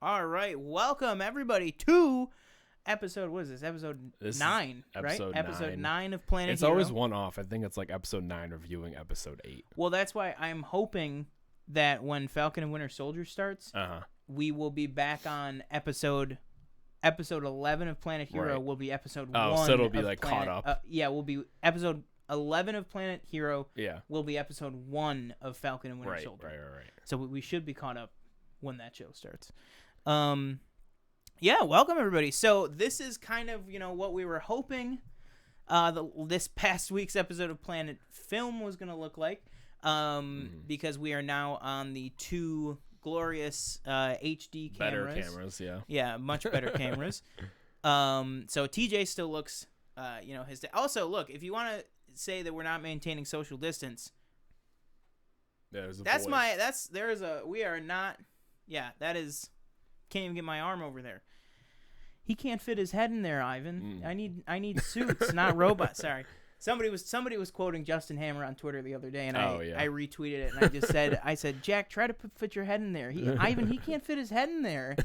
All right, welcome everybody to episode. What is this? Episode This is 9, episode right? Episode 9. 9 of Planet It's Hero. always one off. I think it's like episode 9 reviewing episode 8. Well, that's why I'm hoping that when Falcon and Winter Soldier starts, we will be back on episode 11 of Planet Hero. Right. Will be episode 1. Oh, so it'll be of like Planet, caught up. Yeah, will be episode 11 of Planet Hero. Yeah. Will be episode 1 of Falcon and Winter Soldier. Right. So we should be caught up when that show starts. Yeah, welcome everybody. So this is kind of, what we were hoping this past week's episode of Planet Film was going to look like, because we are now on the 2 glorious HD cameras. Better cameras, yeah. Yeah, much better cameras. So TJ still looks, his... Also, look, if you want to say that we're not maintaining social distance, we are not... Yeah, that is... Can't even get my arm over there. He can't fit his head in there, Ivan. I need suits, not robots. Sorry. Somebody was quoting Justin Hammer on Twitter the other day, and I retweeted it, and I just said, Jack, try to fit your head in there. Ivan, he can't fit his head in there.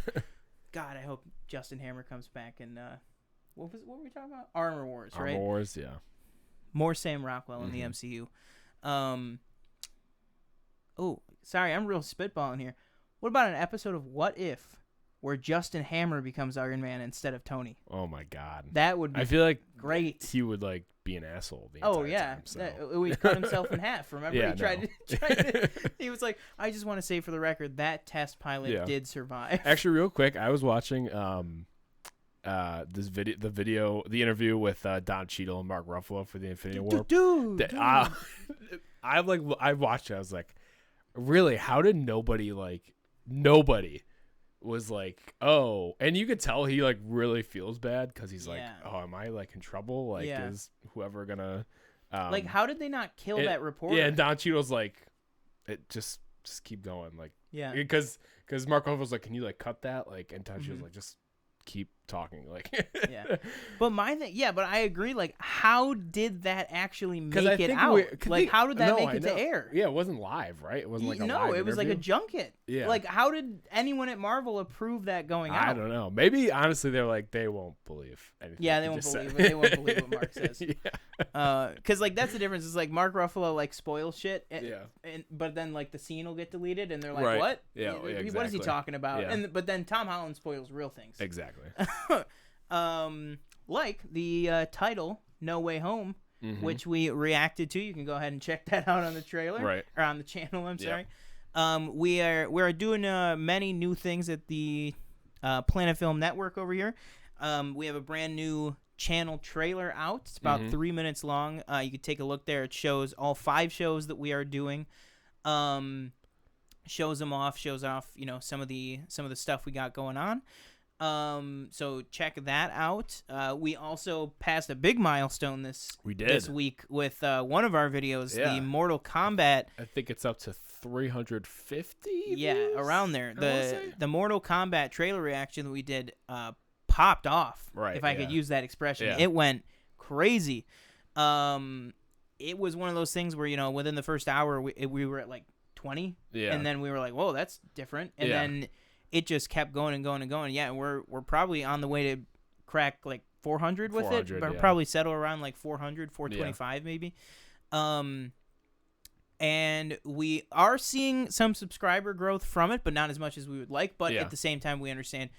God, I hope Justin Hammer comes back and what were we talking about? Armor Wars, right? Armor Wars, yeah. More Sam Rockwell in the MCU. Oh, sorry, I'm real spitballing here. What about an episode of What If where Justin Hammer becomes Iron Man instead of Tony? Oh my God. That would be I feel like great. He would like be an asshole the entire time. So. He cut himself in half. Remember? Yeah, he tried to he was like, I just want to say for the record that test pilot did survive. Actually, real quick, I was watching the interview with Don Cheadle and Mark Ruffalo for the Infinity War. Dude. I watched it. I was like, really? How did nobody was like, oh, and you could tell he like really feels bad because he's like, oh, am I like in trouble? Like, is whoever gonna like, how did they not kill that reporter? Yeah, and Don Cheadle's like, it just keep going, like, because Mark Ruffalo's like, can you like cut that, like, and Don Cheadle's like, just keep talking, like. But my thing, but I agree, like, how did that actually make it out? How did that make it to air? Yeah, it wasn't live, right? It wasn't like a live it was interview. like a junket. Yeah, like, how did anyone at Marvel approve that going out? I don't know. Maybe honestly they're like, they won't believe anything. Yeah, they won't believe it. They won't believe what Mark says. Because like that's the difference. Is like Mark Ruffalo like spoils shit, but then like the scene will get deleted, and they're like, what? Yeah, exactly. What is he talking about? Yeah. But then Tom Holland spoils real things. Exactly. Like the title "No Way Home," which we reacted to. You can go ahead and check that out on the trailer, or on the channel. I'm sorry. We are doing many new things at the Planet Film Network over here. We have a brand new channel trailer out. It's about 3 minutes long. You can take a look there. It shows all 5 shows that we are doing. Shows off, some of the stuff we got going on. So check that out. We also passed a big milestone this week with one of our videos, the Mortal Kombat. I think it's up to 350. Yeah, around there. The Mortal Kombat trailer reaction that we did popped off. Right. If I could use that expression, yeah. It went crazy. It was one of those things where within the first hour we were at like 20, and then we were like, whoa, that's different, and then it just kept going and going and going. Yeah, we're probably on the way to crack like 400 with it, but probably settle around like 400, 425 maybe. And we are seeing some subscriber growth from it, but not as much as we would like. But at the same time, we understand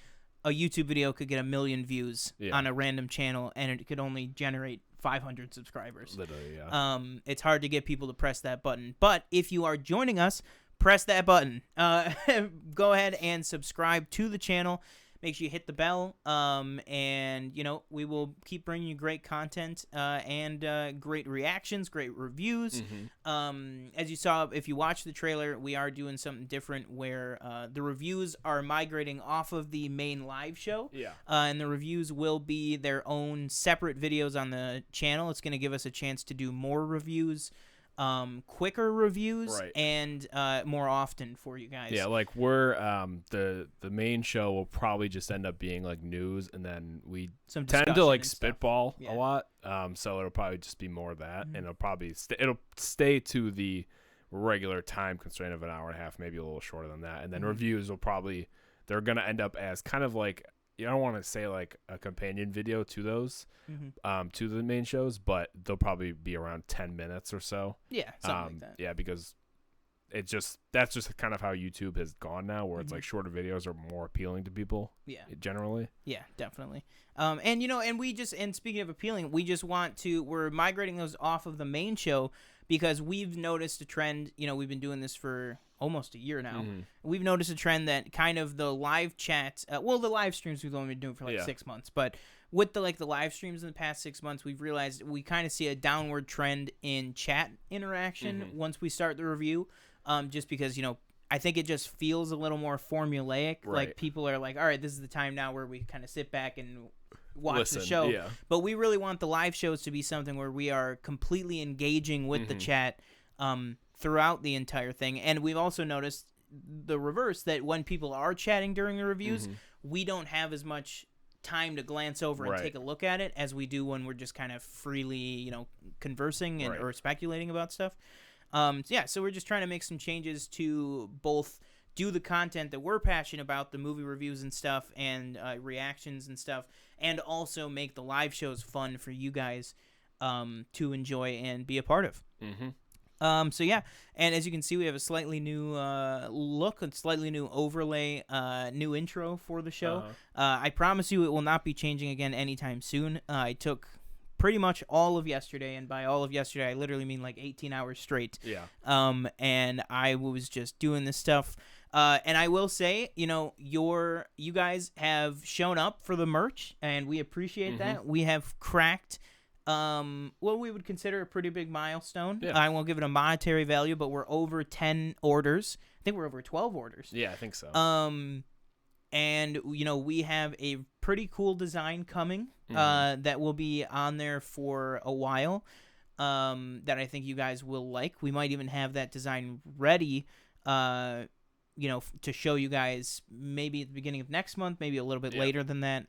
a YouTube video could get 1 million views on a random channel, and it could only generate 500 subscribers. Literally, yeah. It's hard to get people to press that button. But if you are joining us, press that button. Go ahead and subscribe to the channel. Make sure you hit the bell. And we will keep bringing you great content and great reactions, great reviews. As you saw, if you watch the trailer, we are doing something different where the reviews are migrating off of the main live show. And the reviews will be their own separate videos on the channel. It's going to give us a chance to do more reviews. Quicker reviews and more often for you guys. Yeah, like we're the main show will probably just end up being like news, and then we tend to like spitball a lot. So it'll probably just be more of that, and it'll probably stay to the regular time constraint of an hour and a half, maybe a little shorter than that, and then reviews will probably they're gonna end up as kind of like, I don't want to say like a companion video to those, to the main shows, but they'll probably be around 10 minutes or so. Yeah, something like that. Yeah, because that's just kind of how YouTube has gone now, where it's like shorter videos are more appealing to people. Yeah, generally. Yeah, definitely. And speaking of appealing, we're migrating those off of the main show because we've noticed a trend. We've been doing this for almost a year now. We've noticed a trend that kind of the live chats, the live streams we've only been doing for like 6 months, but with the live streams in the past 6 months, we've realized we kind of see a downward trend in chat interaction once we start the review. Just because, I think it just feels a little more formulaic. Right. Like people are like, all right, this is the time now where we kind of sit back and watch the Listen, show. yeah. But we really want the live shows to be something where we are completely engaging with the chat throughout the entire thing. And we've also noticed the reverse, that when people are chatting during the reviews, we don't have as much time to glance over and take a look at it as we do when we're just kind of freely, conversing or speculating about stuff. So we're just trying to make some changes to both do the content that we're passionate about, the movie reviews and stuff, and reactions and stuff, and also make the live shows fun for you guys to enjoy and be a part of. And as you can see, we have a slightly new look, a slightly new overlay, new intro for the show. I promise you it will not be changing again anytime soon. I took pretty much all of yesterday, and by all of yesterday I literally mean like 18 hours straight. And I was just doing this stuff, and I will say, you guys have shown up for the merch, and we appreciate that. We have cracked what we would consider a pretty big milestone. I won't give it a monetary value, but we're over 10 orders. I think we're over 12 orders. I think so. And we have a pretty cool design coming that will be on there for a while, that I think you guys will like. We might even have that design ready, to show you guys maybe at the beginning of next month, maybe a little bit later than that.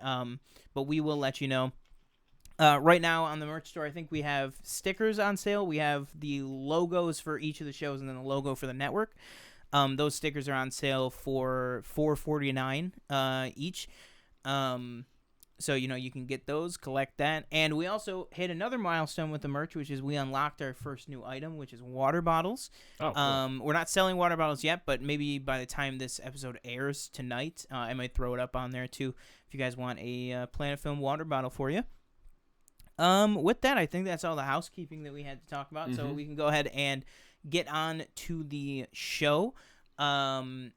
But we will let you know. Right now on the merch store, I think we have stickers on sale. We have the logos for each of the shows and then the logo for the network. Those stickers are on sale for $4.49 each. So, you can get those, collect that. And we also hit another milestone with the merch, which is we unlocked our first new item, which is water bottles. Oh, cool. We're not selling water bottles yet, but maybe by the time this episode airs tonight, I might throw it up on there too if you guys want a Planet Film water bottle for you. With that, I think that's all the housekeeping that we had to talk about. So we can go ahead and get on to the show. So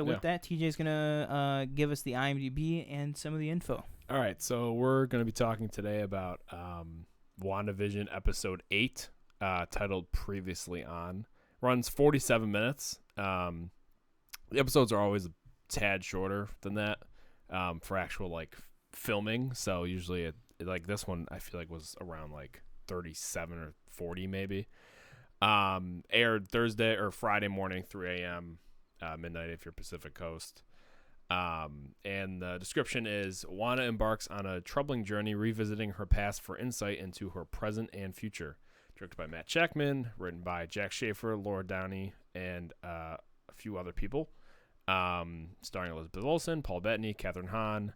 with that, TJ's gonna give us the IMDb and some of the info. All right, so we're gonna be talking today about WandaVision episode 8, titled Previously On. Runs 47 minutes. The episodes are always a tad shorter than that for actual filming. So usually like this one, I feel like was around 37 or 40 maybe. Aired Thursday or Friday morning, 3 a.m. Midnight if you're Pacific Coast. And the description is: Wanda embarks on a troubling journey, revisiting her past for insight into her present and future. Directed by Matt Jackman, written by Jack Schaefer, Laura Downey, and a few other people. Starring Elizabeth Olsen, Paul Bettany, Kathryn Hahn,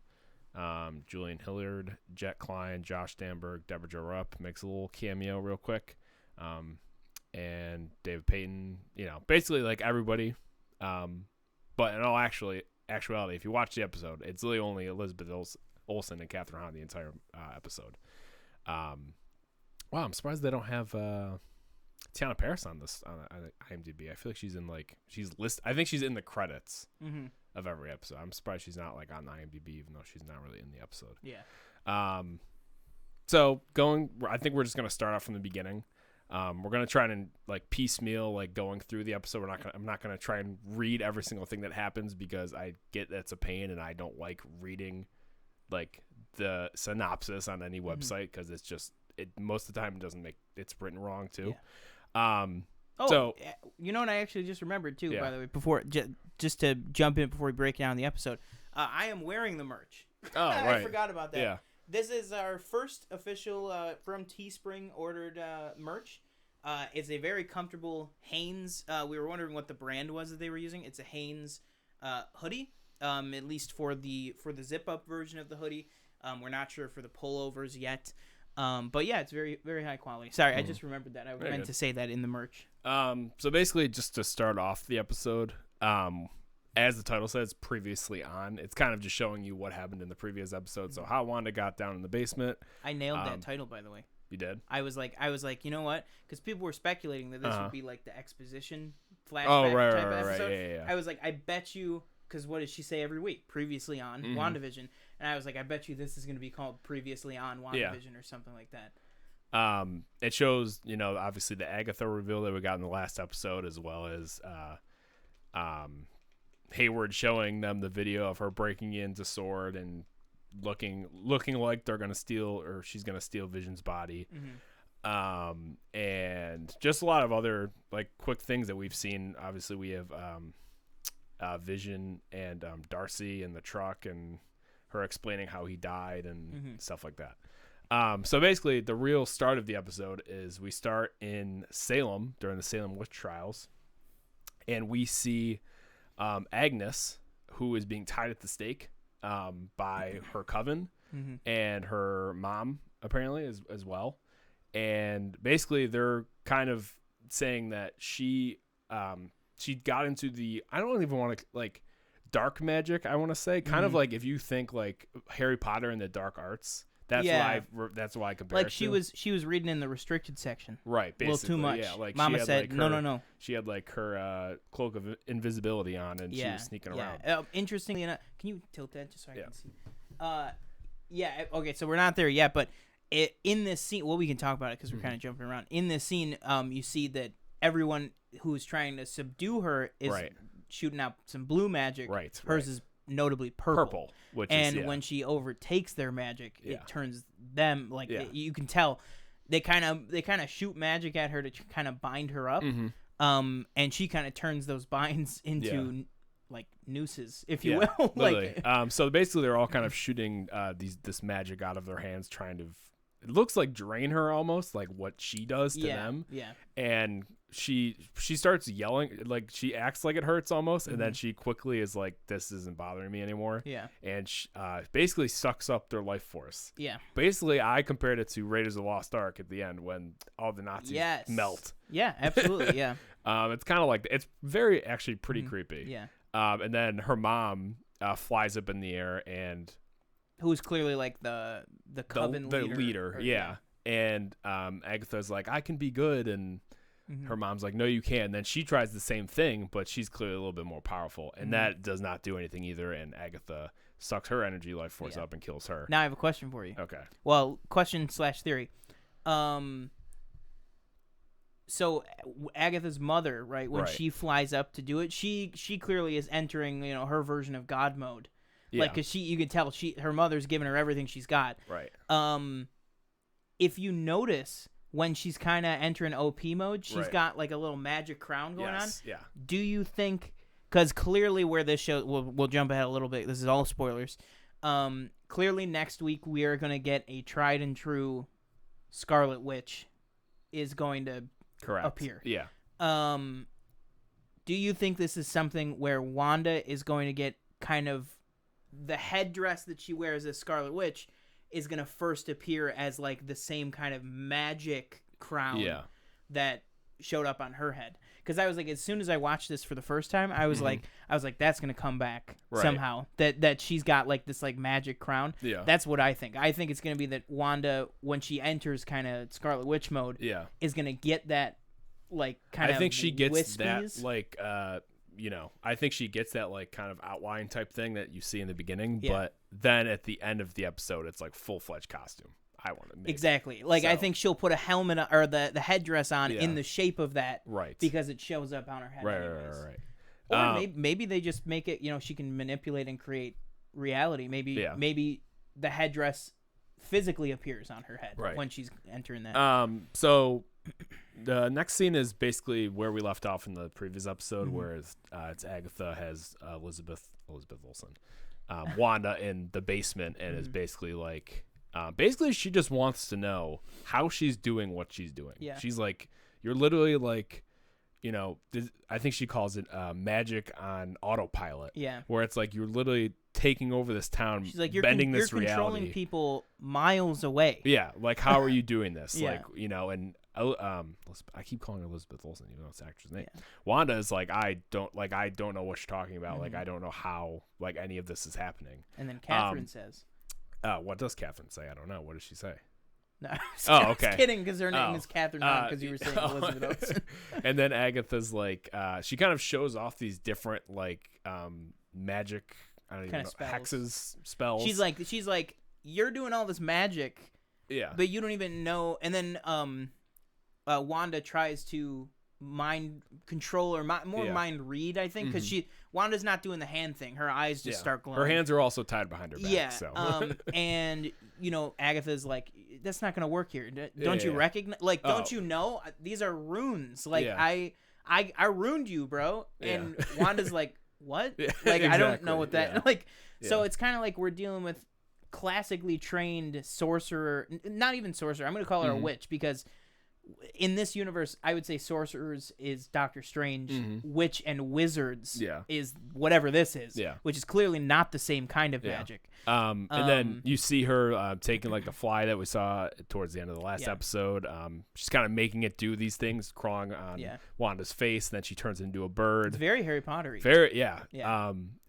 Julian Hilliard, Jet Klein, Josh Stamberg, Deborah Jo Rupp makes a little cameo real quick. And David Payton, basically everybody. But in all actuality, if you watch the episode, it's really only Elizabeth Olsen and Kathryn Hahn the entire episode. Wow, I'm surprised they don't have Tiana Paris on this on IMDb. I feel like she's in I think she's in the credits of every episode. I'm surprised she's not on IMDb, even though she's not really in the episode. Yeah. So I think we're just gonna start off from the beginning. We're gonna try and piecemeal going through the episode. I'm not gonna try and read every single thing that happens, because I get that's a pain, and I don't like reading the synopsis on any website, because it's just most of the time it's written wrong too. Yeah. So you know what I actually just remembered too, by the way, before just to jump in before we break down the episode, I am wearing the merch. Oh, right. I forgot about that. Yeah. This is our first official from Teespring ordered merch. It's a very comfortable Hanes. We were wondering what the brand was that they were using. It's a Hanes hoodie. At least for the zip up version of the hoodie. We're not sure for the pullovers yet. But yeah, it's very, very high quality. Sorry, I just remembered that. I meant to say that in the merch. So basically, just to start off the episode, as the title says, previously on, it's kind of just showing you what happened in the previous episode. So how Wanda got down in the basement. I nailed that title, by the way. You did? I was like, you know what? Because people were speculating that this would be like the exposition flashback type of episode. Right. Yeah. I was like, I bet you, because what does she say every week? Previously on WandaVision. And I was like, I bet you this is going to be called Previously on WandaVision or something like that. It shows, obviously the Agatha reveal that we got in the last episode, as well as Hayward showing them the video of her breaking into S.W.O.R.D. and looking like they're gonna steal, or she's gonna steal Vision's body. And just a lot of other like quick things that we've seen. Obviously we have Vision and Darcy in the truck, and her explaining how he died and stuff like that. So basically the real start of the episode is we start in Salem during the Salem witch trials, and we see Agnes, who is being tied at the stake by her coven and her mom, apparently, as well. And basically they're kind of saying that she got into the, I don't even want to, like, dark magic, I want to say. Kind of like if you think like Harry Potter and the dark arts. That's why I compare. Like it she to. she was reading in the restricted section. Right, basically. A little too much. Yeah, like Mama said, like no. She had like her cloak of invisibility on, and she was sneaking around. Interestingly enough, can you tilt that just so I can see? Okay, so we're not there yet, but in this scene, we can talk about it because we're kind of jumping around. In this scene, you see that everyone who's trying to subdue her is shooting out some blue magic. Right. Hers is notably purple. When she overtakes their magic, it turns them like you can tell they kind of shoot magic at her to kind of bind her up. And she kind of turns those binds into like nooses, if you will. Like so basically they're all kind of shooting this magic out of their hands, trying to, it looks like, drain her almost, like what she does to them. And she starts yelling, like she acts like it hurts almost, and then she quickly is like, this isn't bothering me anymore. And she, basically sucks up their life force. Basically I compared it to Raiders of the Lost Ark at the end when all the Nazis melt. Absolutely. It's kind of like, it's very actually pretty creepy. And then her mom flies up in the air, and who's clearly like the coven leader. And Agatha's like, I can be good, and her mom's like, no, you can't. And then she tries the same thing, but she's clearly a little bit more powerful, and that does not do anything either. And Agatha sucks her energy life force up and kills her. Now I have a question for you. Okay. Well, question/theory. So Agatha's mother, right? When she flies up to do it, she clearly is entering, her version of God mode. Like, cause you can tell her mother's giving her everything she's got. Right. If you notice, when she's kind of entering OP mode, she's got like a little magic crown going on. Yeah. Do you think? Because clearly, where this show, we'll jump ahead a little bit. This is all spoilers. Clearly, next week we are going to get a tried and true Scarlet Witch is going to appear. Yeah. Do you think this is something where Wanda is going to get kind of the headdress that she wears as Scarlet Witch is going to first appear as like the same kind of magic crown that showed up on her head? Because I was like, as soon as I watched this for the first time, I was like, that's going to come back somehow. That she's got like this like magic crown. Yeah. That's what I think. I think it's going to be that Wanda, when she enters kind of Scarlet Witch mode, is going to get that like kind of, I think she gets wispies. that like I think she gets that like kind of outline type thing that you see in the beginning, but then at the end of the episode, it's like full-fledged costume. I want to make exactly like, so. I think she'll put a helmet or the headdress on in the shape of that, because it shows up on her head. Right. Or maybe they just make it, she can manipulate and create reality. Maybe the headdress physically appears on her head when she's entering that. So the next scene is basically where we left off in the previous episode, where it's Agatha has Elizabeth Olsen, Wanda in the basement, and is basically like, she just wants to know how she's doing what she's doing. She's like, you're literally like, I think she calls it magic on autopilot. Yeah. Where it's like you're literally taking over this town. She's like, bending you're this reality. controlling people miles away. Yeah. Like, how are you doing this? Yeah. Like, and I keep calling her Elizabeth Olsen, even though it's the actress name. Yeah. Wanda is like, I don't know what you're talking about. Mm-hmm. Like, I don't know how like any of this is happening. And then Catherine says, what does Catherine say? I don't know. What does she say? No, okay. I was kidding because her name is Catherine because you were saying Elizabeth Olsen. And then Agatha's like, she kind of shows off these different like magic, I don't even know, hexes, spells. She's like, you're doing all this magic, yeah, but you don't even know. And then Wanda tries to mind control or mind read, I think, because Wanda's not doing the hand thing. Her eyes just start glowing. Her hands are also tied behind her back. Yeah. So. And Agatha's like, that's not gonna work here. Don't you recognize? Like, don't you know these are runes? Like, I ruined you, bro. And Wanda's like, what? Yeah, like, exactly. I don't know what that like. So it's kind of like we're dealing with classically trained sorcerer, not even sorcerer. I'm gonna call her a witch because. In this universe, I would say sorcerers is Doctor Strange, witch and wizards is whatever this is, which is clearly not the same kind of magic. And then you see her taking like the fly that we saw towards the end of the last episode. She's kind of making it do these things, crawling on Wanda's face, and then she turns into a bird. It's very Harry Potter-y. Very,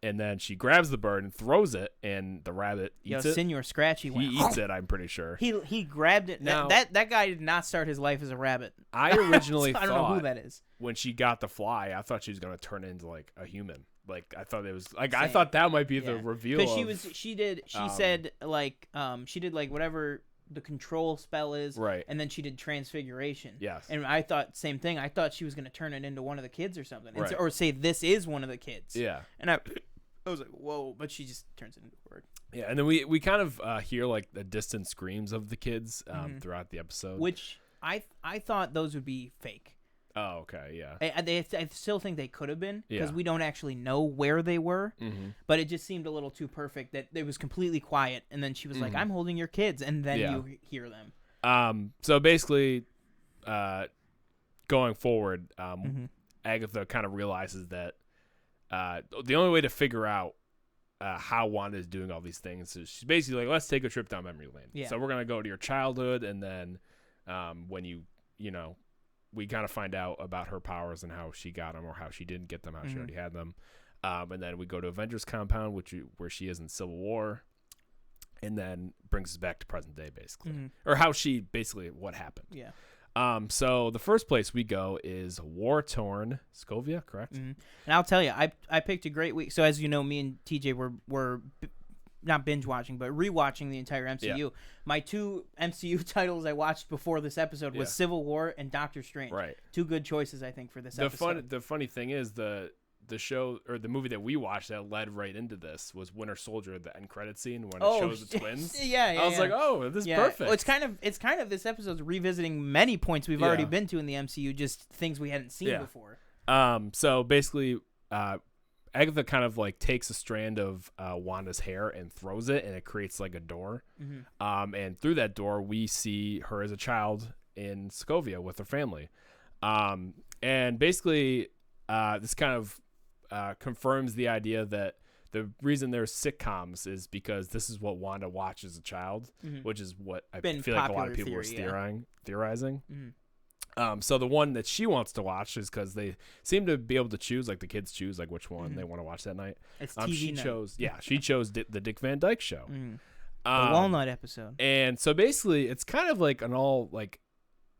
and then she grabs the bird and throws it, and the rabbit eats it. Senor Scratchy went. He eats it, I'm pretty sure. He grabbed it. Now, that guy did not start his life as a rabbit. I originally I don't know who that is. When she got the fly, I thought she was gonna turn into like a human. Like I thought it was like I thought that might be the reveal. Because she said like she did like whatever the control spell is, right? And then she did transfiguration. Yes. And I thought same thing. I thought she was gonna turn it into one of the kids or something, right. or say this is one of the kids. Yeah. And I was like, whoa! But she just turns it into a bird. Yeah, and then we kind of hear like the distant screams of the kids throughout the episode, which I thought those would be fake. Oh, okay, yeah. I still think they could have been because we don't actually know where they were, but it just seemed a little too perfect that it was completely quiet, and then she was like, "I'm holding your kids," and then you hear them. So basically, going forward, Agatha kind of realizes that the only way to figure out how Wanda is doing all these things is she's basically like, let's take a trip down memory lane. Yeah. So we're gonna go to your childhood, and then when we kind of find out about her powers and how she got them or how she didn't get them, how she already had them, and then we go to Avengers Compound, where she is in Civil War, and then brings us back to present day, basically, or how she basically what happened. Yeah. So the first place we go is war-torn Sokovia, correct? And I'll tell you, I picked a great week. So as you know, me and TJ were not binge watching, but rewatching the entire MCU. Yeah. My two MCU titles I watched before this episode was Civil War and Doctor Strange. Right. Two good choices, I think, for this episode. The funny thing is the show or the movie that we watched that led right into this was Winter Soldier, the end credit scene when it shows the twins. I was like, oh, this is perfect. Well, it's kind of this episode's revisiting many points we've already been to in the MCU, just things we hadn't seen before. So basically, Agatha kind of like takes a strand of Wanda's hair and throws it, and it creates like a door. And through that door, we see her as a child in Sokovia with her family. And basically, this kind of confirms the idea that the reason there's sitcoms is because this is what Wanda watched as a child, which is what I feel like a lot of people were theorizing. So the one that she wants to watch is because they seem to be able to choose, like the kids choose like which one they want to watch that night. It's TV night. She chose the Dick Van Dyke Show, the Walnut episode. And so basically, it's kind of like an all like,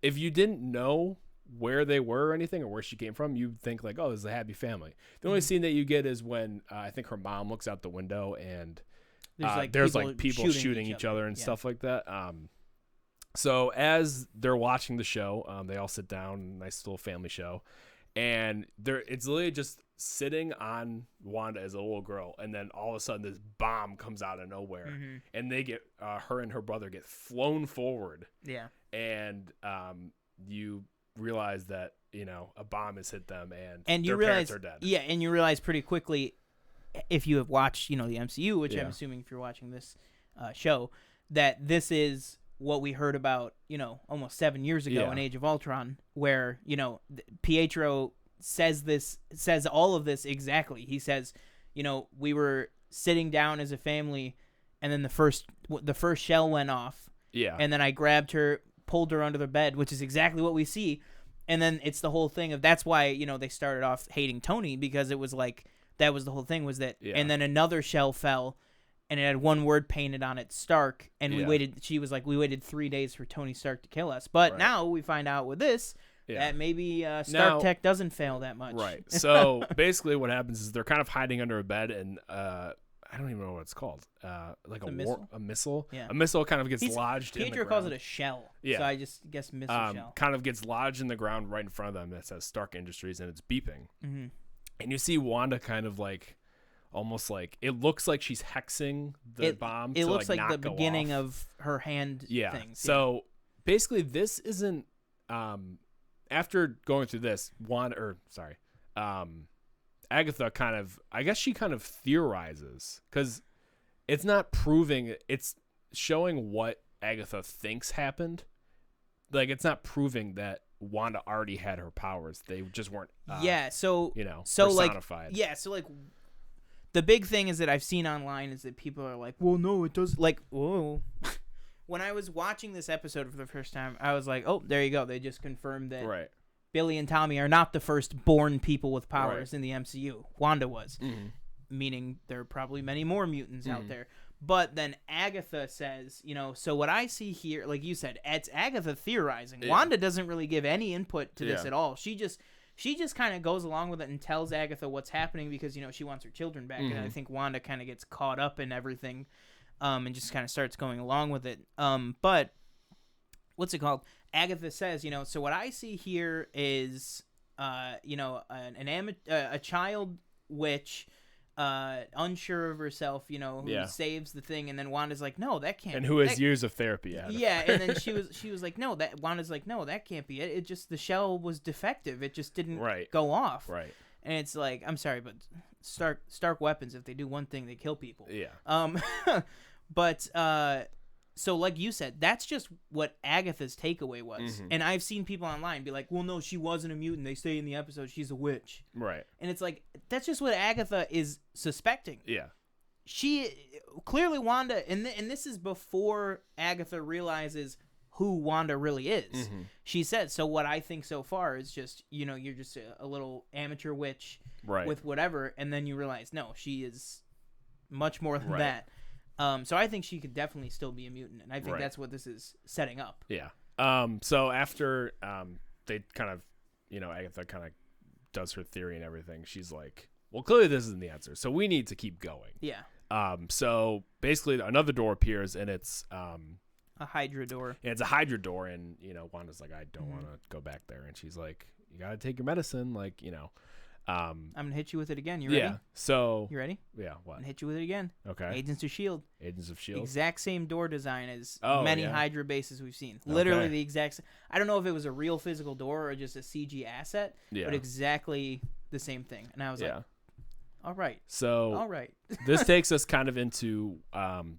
if you didn't know where they were or anything or where she came from, you'd think like, oh, this is a happy family. The only scene that you get is when I think her mom looks out the window and there's people shooting each other and stuff like that. So as they're watching the show, they all sit down, nice little family show, and it's literally just sitting on Wanda as a little girl, and then all of a sudden this bomb comes out of nowhere, and they get her and her brother get flown forward. Yeah, and you realize that a bomb has hit them, and their parents are dead. Yeah, and you realize pretty quickly, if you have watched the MCU, which I'm assuming if you're watching this show, that this is what we heard about, almost 7 years ago in Age of Ultron, where, Pietro says all of this exactly. He says, we were sitting down as a family, and then the first shell went off. Yeah. And then I grabbed her, pulled her under the bed, which is exactly what we see. And then it's the whole thing of that's why, they started off hating Tony, because it was like that was the whole thing was that. Yeah. And then another shell fell, and it had one word painted on it, Stark. And we waited. She was like, we waited 3 days for Tony Stark to kill us. But now we find out with this that maybe Stark Tech doesn't fail that much. Right. So basically what happens is they're kind of hiding under a bed, and I don't even know what it's called. Like a missile. Yeah. A missile kind of gets lodged in the ground. Pietro calls it a shell. Yeah. So I just guess missile shell. Kind of gets lodged in the ground right in front of them that says Stark Industries, and it's beeping. Mm-hmm. And you see Wanda kind of like, almost like, it looks like she's hexing the bomb. It looks like the beginning of her hand things. So basically this isn't, after going through this, Agatha kind of, I guess she kind of theorizes, because it's not proving, it's showing what Agatha thinks happened. Like, it's not proving that Wanda already had her powers. They just weren't, personified. So the big thing is that I've seen online is that people are like, well, no, it does, like, whoa. When I was watching this episode for the first time, I was like, oh, there you go. They just confirmed that Billy and Tommy are not the first born people with powers in the MCU. Wanda was, meaning there are probably many more mutants out there. But then Agatha says, so what I see here, like you said, it's Agatha theorizing. Yeah. Wanda doesn't really give any input to this at all. She just kind of goes along with it and tells Agatha what's happening because, she wants her children back. And I think Wanda kind of gets caught up in everything and just kind of starts going along with it. But what's it called? Agatha says, so what I see here is, a child witch, unsure of herself, who saves the thing, and then Wanda's like, no, that can't. And who has years of therapy at it. Yeah, and then she was like, no, Wanda's like, no, that can't be it. It just, the shell was defective. It just didn't go off. Right. And it's like, I'm sorry, but Stark weapons, if they do one thing, they kill people. Yeah. But so like you said, that's just what Agatha's takeaway was. And I've seen people online be like, well, no, she wasn't a mutant. They say in the episode she's a witch. Right. And it's like, that's just what Agatha is suspecting. Yeah. She, clearly Wanda, and this is before Agatha realizes who Wanda really is. She said, so what I think so far is just, you're just a little amateur witch with whatever. And then you realize, no, she is much more than that. So I think she could definitely still be a mutant, and I think that's what this is setting up. Yeah. So after they kind of, Agatha kind of does her theory and everything, she's like, well, clearly this isn't the answer, so we need to keep going. Yeah. So basically another door appears, and it's a Hydra door. Yeah, it's a Hydra door, and Wanda's like, I don't want to go back there, and she's like, you gotta take your medicine, like, I'm gonna hit you with it again. You ready? Yeah. So you ready? Yeah. What? I'm gonna hit you with it again. Okay. Agents of S.H.I.E.L.D. Agents of S.H.I.E.L.D. Exact same door design as many Hydra bases we've seen. Literally the exact. I don't know if it was a real physical door or just a CG asset, but exactly the same thing. And I was like, all right. So all right. This takes us kind of into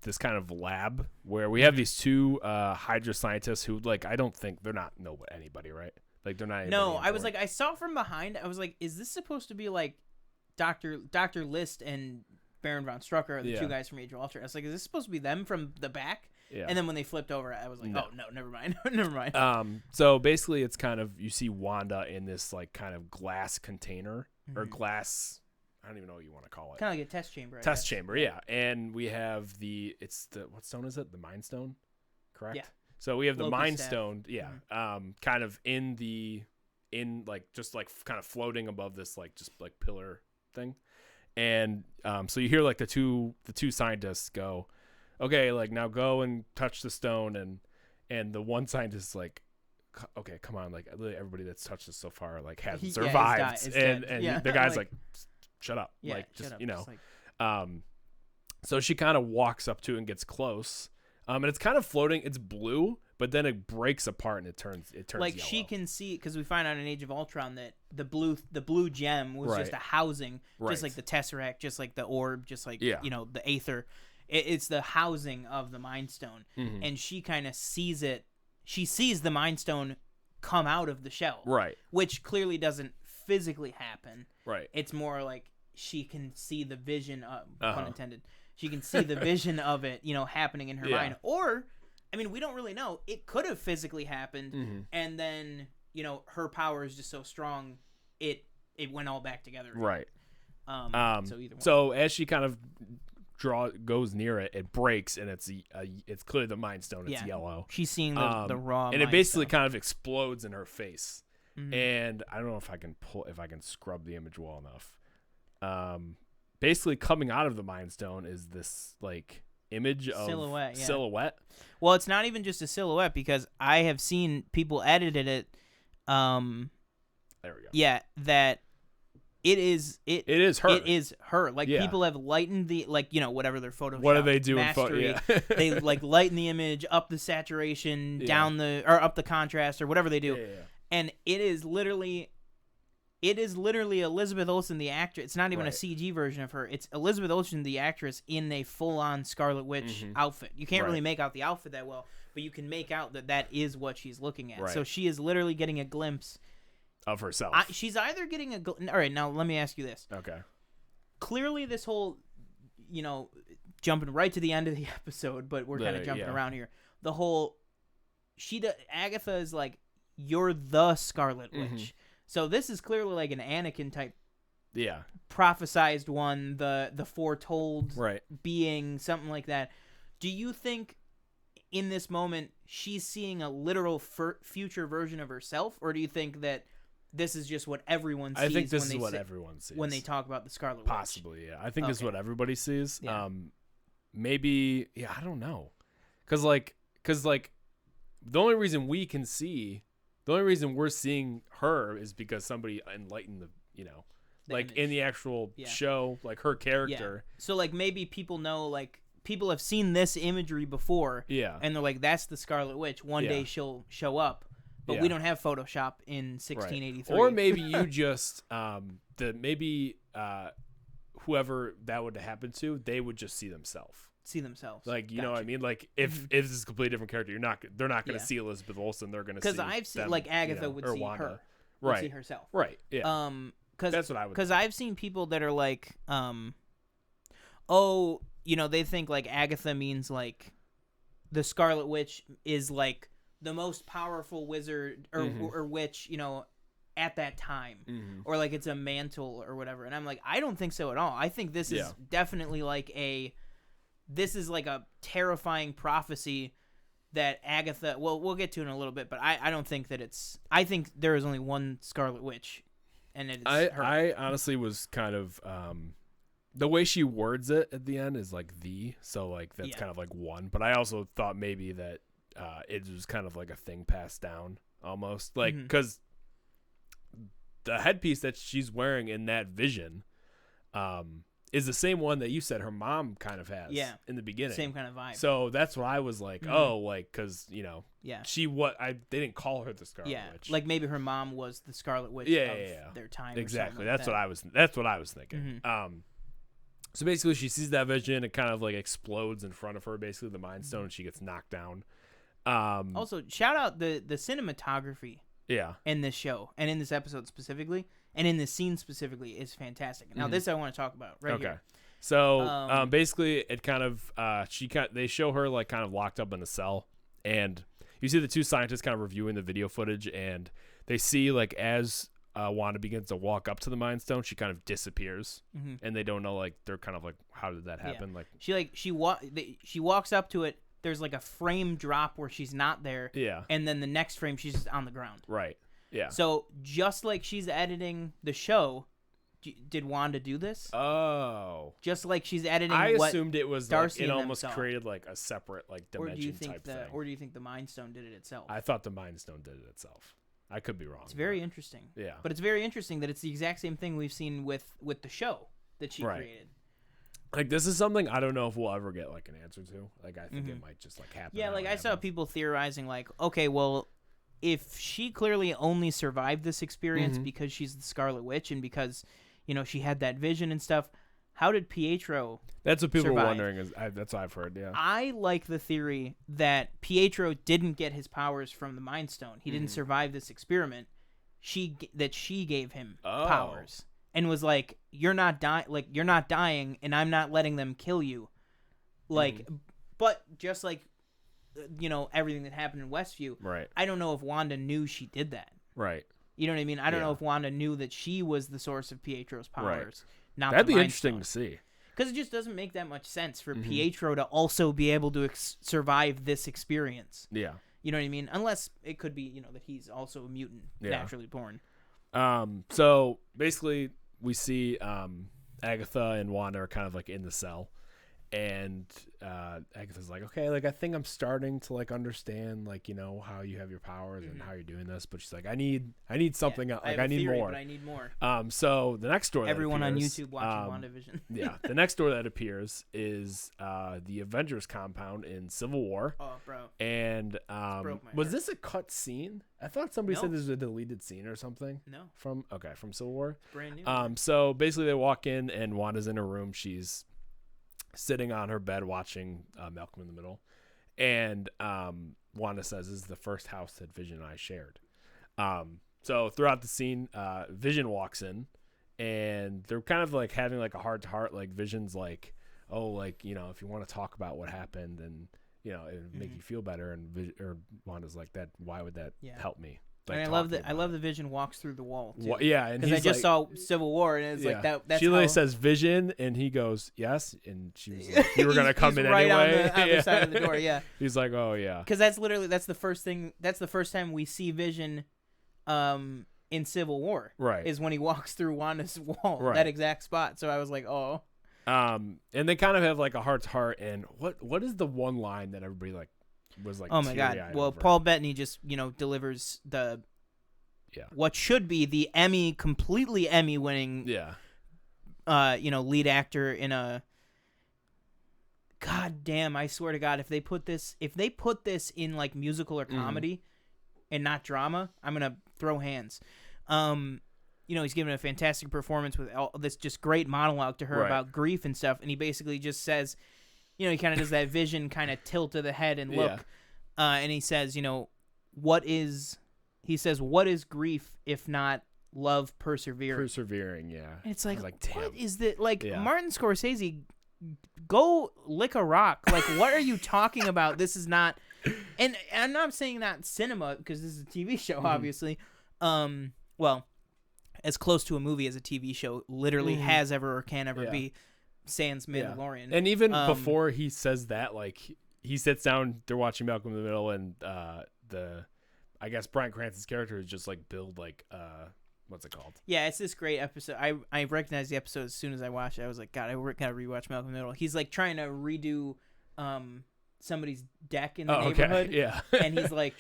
this kind of lab where we have these two Hydra scientists who, like, I don't think they're not anybody, right? Like, they're not. No, I was like, I saw from behind. I was like, is this supposed to be like Dr. List and Baron von Strucker, the two guys from Age of Ultron? I was like, is this supposed to be them from the back? Yeah. And then when they flipped over, I was like, oh no, never mind, never mind. So basically, it's kind of, you see Wanda in this like kind of glass container or glass. I don't even know what you want to call it. Kind of like a test chamber. Test chamber, yeah. And we have what stone is it? The Mind Stone, correct? Yeah. So we have the Mind Stone, kind of just kind of floating above this like just like pillar thing, and so you hear like the two scientists go, okay, like now go and touch the stone, and the one scientist is like, okay, come on, like everybody that's touched this so far like hasn't survived, and the guy's like, shut up, like just so she kind of walks up to it and gets close. And it's kind of floating. It's blue, but then it breaks apart and it turns like yellow. She can see, because we find out in Age of Ultron that the blue gem was just a housing, just like the Tesseract, just like the orb, just like the Aether. It's the housing of the Mind Stone, and she kind of sees it. She sees the Mind Stone come out of the shell, right? Which clearly doesn't physically happen. Right. It's more like she can see the vision of, pun intended. She can see the vision of it, happening in her mind. Or, I mean, we don't really know. It could have physically happened, and then, her power is just so strong, it went all back together. Right. So either one. So as she kind of goes near it, it breaks, and it's clearly the Mind Stone. It's yellow. She's seeing the raw and Mind it basically Stone. kind of explodes in her face. And I don't know if I can scrub the image well enough. Basically coming out of the Mind Stone is this like image of silhouette. Well, it's not even just a silhouette, because I have seen people edited it. There we go. Yeah, that it is her. It is her. Like people have lightened the whatever their Photoshop. What do they do mastery, in photo? Yeah. They like lighten the image, up the saturation, down up the contrast, or whatever they do. Yeah. And it is literally Elizabeth Olsen, the actress. It's not even a CG version of her. It's Elizabeth Olsen, the actress, in a full-on Scarlet Witch outfit. You can't really make out the outfit that well, but you can make out that is what she's looking at. Right. So she is literally getting a glimpse of herself. She's either getting all right, now let me ask you this. Okay. Clearly this whole, jumping right to the end of the episode, but we're kind of jumping around here. The whole, Agatha is like, you're the Scarlet Witch. So this is clearly like an Anakin type. Yeah. Prophesized one, the foretold being, something like that. Do you think in this moment she's seeing a literal future version of herself, or do you think that this is just what everyone sees? I think this is what everyone sees when they talk about the Scarlet Witch. Possibly, yeah. I think this is what everybody sees. Yeah. Maybe, I don't know, because the only reason we're seeing her is because somebody enlightened the image. In the actual show, like her character. Yeah. So like maybe people know, like people have seen this imagery before. Yeah. And they're like, that's the Scarlet Witch. One day she'll show up. But we don't have Photoshop in 1683. Or maybe you just whoever that would happen to, they would just see themselves. Like, you know what I mean? Like if this is a completely different character, they're not going to see Elizabeth Olsen. They're going to see, because I've seen like Agatha would see Wanda. her, would see herself. Right. Yeah. That's what I would. Because I've seen people that are like, they think like Agatha means like the Scarlet Witch is like the most powerful wizard or witch, at that time, or like it's a mantle or whatever. And I'm like, I don't think so at all. I think this is definitely like a terrifying prophecy that Agatha, well, we'll get to in a little bit, but I don't think that I think there is only one Scarlet Witch, and it's her. I honestly was kind of, the way she words it at the end is like so like that's kind of like one, but I also thought maybe that it was kind of like a thing passed down almost, like, because the headpiece that she's wearing in that vision is the same one that you said her mom kind of has in the beginning. Same kind of vibe. So that's why I was like, because, they didn't call her the Scarlet Witch. Like maybe her mom was the Scarlet Witch of their time. Exactly. That's what I was thinking. So basically she sees that vision, it kind of like explodes in front of her, basically the Mind Stone, and she gets knocked down. Also, shout out the cinematography in this show and in this episode specifically and in this scene specifically is fantastic. Now this I want to talk about here. So basically it kind of they show her like kind of locked up in a cell, and you see the two scientists kind of reviewing the video footage, and they see like as Wanda begins to walk up to the Mind Stone, she kind of disappears, and they don't know, like they're kind of like, how did that happen? Like she walks up to it. There's like a frame drop where she's not there. Yeah. And then the next frame, she's just on the ground. Right. Yeah. So just like she's editing the show, did Wanda do this? Oh. Just like she's editing I assumed it was Darcy like, it almost created like a separate like dimension type thing. Or do you think the Mind Stone did it itself? I thought the Mind Stone did it itself. I could be wrong. It's very interesting. Yeah. But it's very interesting that it's the exact same thing we've seen with the show that she created. Like, this is something I don't know if we'll ever get, like, an answer to. Like, I think it might just, like, happen. Yeah, like, I saw people theorizing, like, okay, well, if she clearly only survived this experience because she's the Scarlet Witch and because, she had that vision and stuff, how did Pietro That's what people survive? are wondering. That's what I've heard, yeah. I like the theory that Pietro didn't get his powers from the Mind Stone. He didn't survive this experiment. she gave him powers and was like, you're not dying, and I'm not letting them kill you. Like, but just like, everything that happened in Westview, right? I don't know if Wanda knew she did that. Right. You know what I mean? I don't know if Wanda knew that she was the source of Pietro's powers. Right. That'd be interesting to see. Because it just doesn't make that much sense for Pietro to also be able to survive this experience. Yeah. You know what I mean? Unless it could be, that he's also a mutant, naturally born. So basically, we see Agatha and Wanda are kind of like in the cell. And Agatha's like, okay, like I think I'm starting to like understand like how you have your powers and how you're doing this, but she's like, I need something else. Like I need more. But I need more. So the next door, everyone on YouTube watching WandaVision. Yeah, the next door that appears is the Avengers compound in Civil War. Oh, bro. And was this a cut scene? I thought somebody said this was a deleted scene or something. No. From Civil War. Brand new. So basically they walk in and Wanda's in her room. She's sitting on her bed watching Malcolm in the Middle, and Wanda says, "This is the first house that Vision and I shared." So throughout the scene, Vision walks in, and they're kind of like having like a heart to heart. Like Vision's like, "Oh, like if you want to talk about what happened, and it would make you feel better," and Wanda's like, "That why would that help me?" Like, and I love the Vision walks through the wall too. Yeah, because I just saw Civil War, and it's like that. That's she literally says Vision, and he goes yes, and she was like, "You were gonna come in right anyway." on the other side of the door. Yeah, he's like, "Oh yeah," because that's the first thing. That's the first time we see Vision, in Civil War. Right, is when he walks through Wanda's wall, that exact spot. So I was like, oh. And they kind of have like a heart to heart. And what is the one line that everybody like? Was like, oh my god! Well, over. Paul Bettany just delivers the what should be the completely Emmy winning lead actor in a. God damn! I swear to God, if they put this in like musical or comedy, and not drama, I'm gonna throw hands. He's giving a fantastic performance with all this just great monologue to her about grief and stuff, and he basically just says. He kind of does that Vision kind of tilt of the head and look, and he says, what is grief if not love persevering? Persevering, yeah. And it's like damn. what is that? Like, Martin Scorsese, go lick a rock. Like, what are you talking about? This is not, and I'm not saying that cinema, because this is a TV show, obviously. Well, as close to a movie as a TV show literally has ever or can ever be. Sans Mandalorian. And even before he says that, like he sits down, they're watching Malcolm in the Middle, and I guess Bryan Cranston's character is just like build like what's it called? Yeah, it's this great episode. I recognized the episode as soon as I watched it. I was like, God, I gotta rewatch Malcolm in the Middle. He's like trying to redo somebody's deck in the neighborhood. Okay. Yeah. And he's like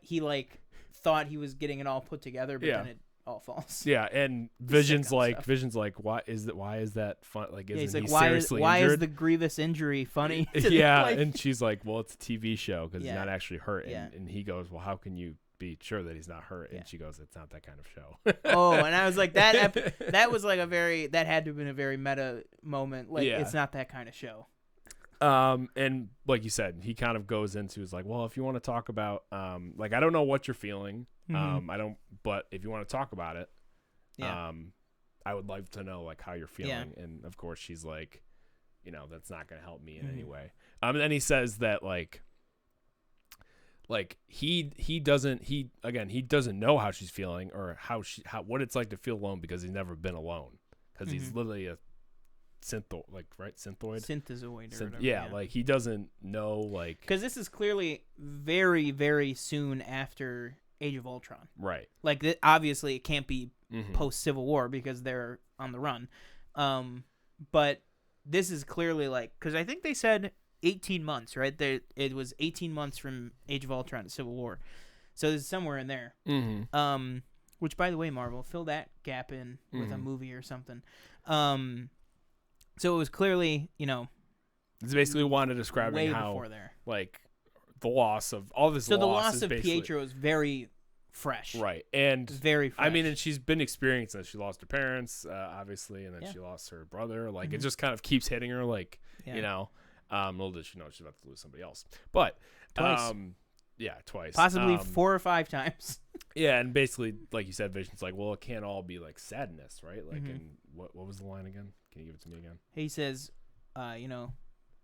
he like thought he was getting it all put together, but then it all false. Yeah, and Vision's like, why is that fun? Like, isn't he why seriously why injured? Is the grievous injury funny? And she's like, well, it's a TV show because he's not actually hurt. Yeah. And he goes, well, how can you be sure that he's not hurt? And she goes, it's not that kind of show. Oh, and I was like, that was like that had to have been a very meta moment. Like, it's not that kind of show. And like you said, he kind of goes into is like, well, if you want to talk about, like, I don't know what you're feeling. But if you want to talk about it, I would like to know like how you're feeling. And of course she's like, that's not going to help me in any way. And then he says that like he doesn't know how she's feeling or what it's like to feel alone because he's never been alone because he's literally a synthoid, synthezoid or whatever, like he doesn't know, like, because this is clearly very, very soon after Age of Ultron, right? Like, obviously it can't be post Civil War because they're on the run, but this is clearly like, because I think they said 18 months, right? It was 18 months from Age of Ultron to Civil War, so this is somewhere in there. Which, by the way, Marvel, fill that gap in with a movie or something. So it was clearly, it's basically Wanda describing way how before there, like the loss of all this. So the loss of Pietro is very fresh, right? And very fresh. I mean, and she's been experiencing this. She lost her parents, obviously, and then she lost her brother. Like it just kind of keeps hitting her. Like little did she know she's about to lose somebody else, but twice. Twice, possibly 4 or 5 times. Yeah, and basically, like you said, Vision's like, well, it can't all be like sadness, right? Like, and what was the line again? Can you give it to me again? He says,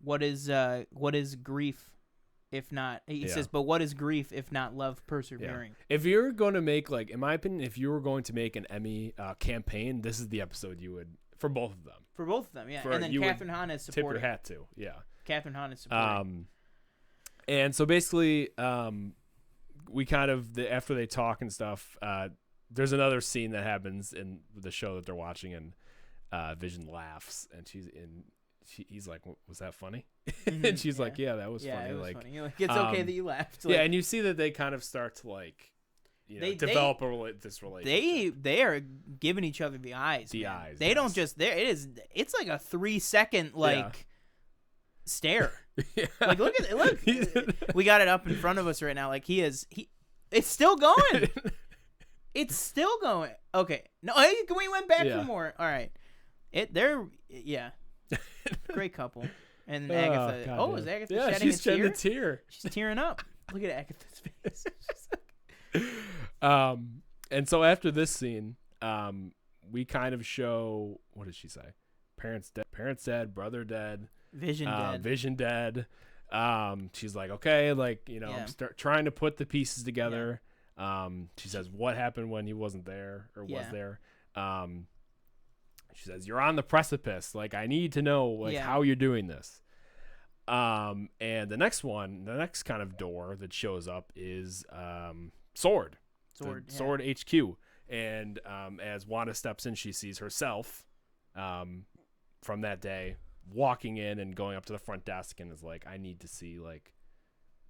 what is grief if not? He says, but what is grief if not love persevering? Yeah. If you're going to make, like, in my opinion, if you were going to make an Emmy campaign, this is the episode you would for both of them. For both of them, yeah. And then Catherine Hahn is supporting. Tip your hat to, yeah. Catherine Hahn is supporting. And so basically, we kind of after they talk and stuff, there's another scene that happens in the show that they're watching, and Vision laughs, and he's like, "Was that funny?" And she's like, "Yeah, that was funny." It was like, funny. You're like, it's okay that you laughed. Like, yeah, and you see that they kind of start to like, develop this relationship. They are giving each other the eyes. The man. eyes. They don't just there. It's like a 3-second stare. Yeah. Like look at it. Look, we got it up in front of us right now. Like it's still going. It's still going. Okay. No, we went back for more. All right. Great couple. And Agatha. God, is Agatha shedding a tear? Shedding a tear. She's tearing up. Look at Agatha's face. And so after this scene, we kind of show, what did she say? Parents dead, brother dead, Vision dead. She's like, okay, like, I'm trying to put the pieces together. Yeah. She says, what happened when he wasn't there or was there? She says, you're on the precipice. Like, I need to know how you're doing this. And the next kind of door that shows up is Sword HQ. And as Wanda steps in, she sees herself from that day walking in and going up to the front desk and is like, I need to see, like,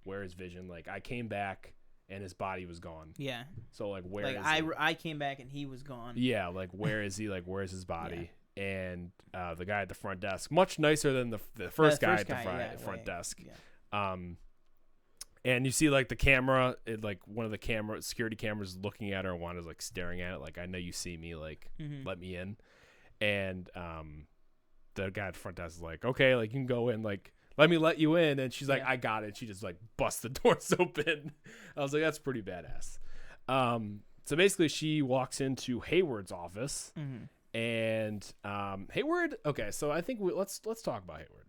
where is Vision? Like, I came back and his body was gone. Yeah. So, like, where is he? I came back and he was gone. Yeah, like, where is he? Like, where's his body? Yeah. And the guy at the front desk, much nicer than the first guy at the front desk. Yeah. And you see, like, the camera, one of the security cameras looking at her, and Wanda's, like, staring at it, like, I know you see me, like, let me in. And the guy at the front desk is like, okay, like, you can go in, like, let me let you in. And she's like, I got it. She just, like, busts the doors open. I was like, that's pretty badass. So basically she walks into Hayward's office, and Hayward, okay, so I think let's talk about Hayward.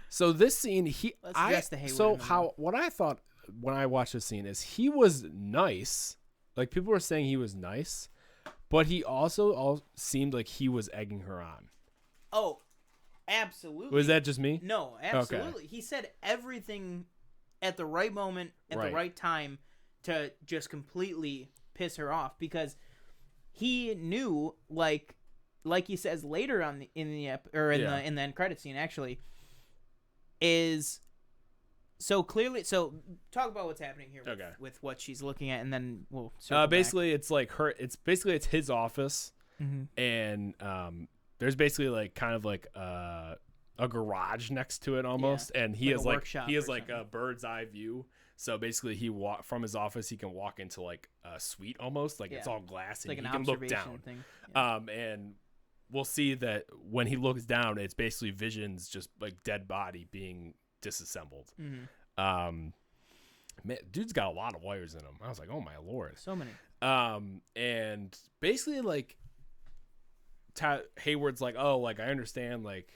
So this scene, what I thought when I watched this scene is he was nice. Like, people were saying he was nice, but he also seemed like he was egging her on. Oh, absolutely. Was that just me? No, absolutely. Okay. He said everything at the right moment, at the right time, to just completely piss her off, because he knew, like he says later on in the end credit scene, actually, is so clearly. So talk about what's happening here with what she's looking at, and then we'll basically back. It's like it's his office, and there's basically like kind of like a garage next to it almost, and he has like a bird's eye view. So basically, from his office, he can walk into like a suite almost, like it's all glass, and like he can look down. Thing. Yeah. And we'll see that when he looks down, it's basically Vision's just like dead body being disassembled. Man, dude's got a lot of wires in him. I was like, oh my Lord, so many. And basically, like, Hayward's like, oh, like, I understand, like,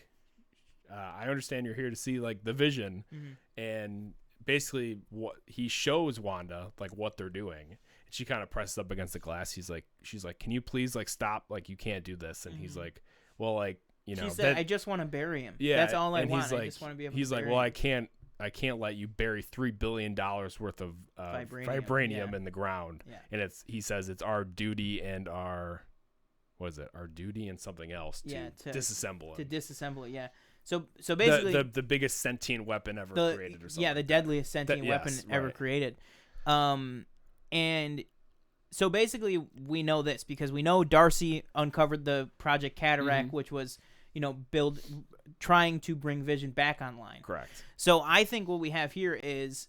I understand you're here to see, like, the Vision, and basically what he shows Wanda, like, what they're doing, and she kind of presses up against the glass. She's like, can you please, like, stop? Like, you can't do this. And he's like, well, like, she said, I just want to bury him. Yeah, that's all I want. He's like, I just want to be able he's to like, bury well, him. I can't let you bury $3 billion worth of vibranium in the ground. Yeah. And he says it's our duty and our duty and something else to disassemble it. To disassemble it, yeah. So basically, the biggest sentient weapon ever created, or something. Yeah, the deadliest sentient weapon ever created. And so basically, we know this because we know Darcy uncovered the Project Cataract, which was, trying to bring Vision back online. Correct. So I think what we have here is,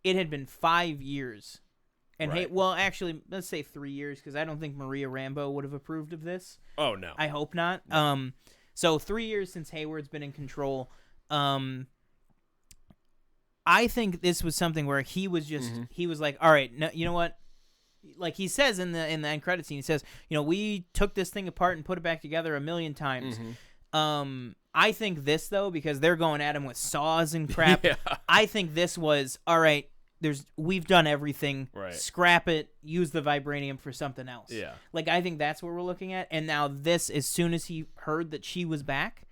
it had been 5 years, and actually, let's say 3 years, because I don't think Maria Rambeau would have approved of this. Oh no, I hope not. No. So 3 years since Hayward's been in control. I think this was something where he was just he was like, all right, no, you know what? Like he says in the end credit scene, he says, we took this thing apart and put it back together 1,000,000 times. I think this though, because they're going at him with saws and crap. Yeah. I think this was all right. We've done everything. Right. Scrap it. Use the vibranium for something else. Yeah. Like I think that's what we're looking at. And now this, as soon as he heard that she was back.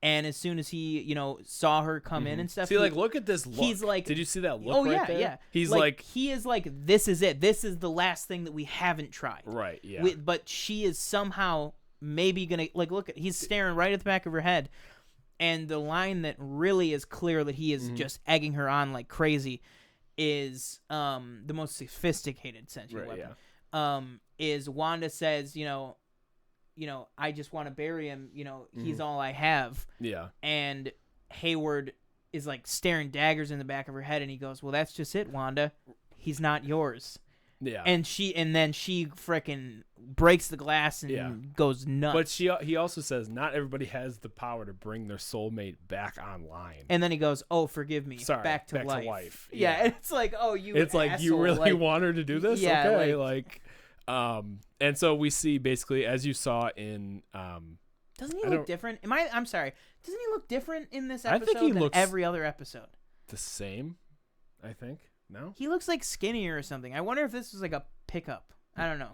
And as soon as he, saw her come in and stuff. See, look at this look. He's like, did you see that look right there? Yeah. He's like, he is like, this is it. This is the last thing that we haven't tried. Right, yeah. But she is somehow maybe going to, look at, he's staring right at the back of her head. And the line that really is clear that he is just egging her on like crazy is the most sophisticated sentient weapon. Yeah. Is Wanda says, I just want to bury him, he's all I have. Yeah. And Hayward is like staring daggers in the back of her head and he goes, well, that's just it, Wanda. He's not yours. Yeah. And then she frickin' breaks the glass and goes nuts. But he also says not everybody has the power to bring their soulmate back online. And then he goes, oh, forgive me. Sorry, back to life. Yeah. And it's like, oh, it's asshole. Like, you really want her to do this? Yeah. Okay. And so we see basically, as you saw in, doesn't he look different? I'm sorry. Doesn't he look different in this episode than every other episode? The same, I think. No? He looks like skinnier or something. I wonder if this was like a pickup. I don't know.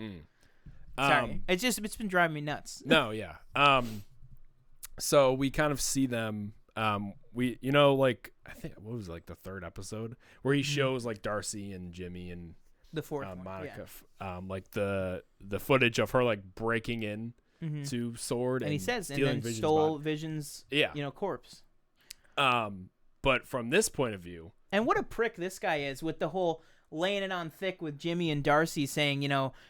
Sorry. It's been driving me nuts. No, yeah. So we kind of see them, I think, what was it, like the third episode where he shows like Darcy and Jimmy and the fourth Monica, like the footage of her like breaking in to Sword and he says and then stole Vision's corpse. But from this point of view, and what a prick this guy is with the whole laying it on thick with Jimmy and Darcy saying,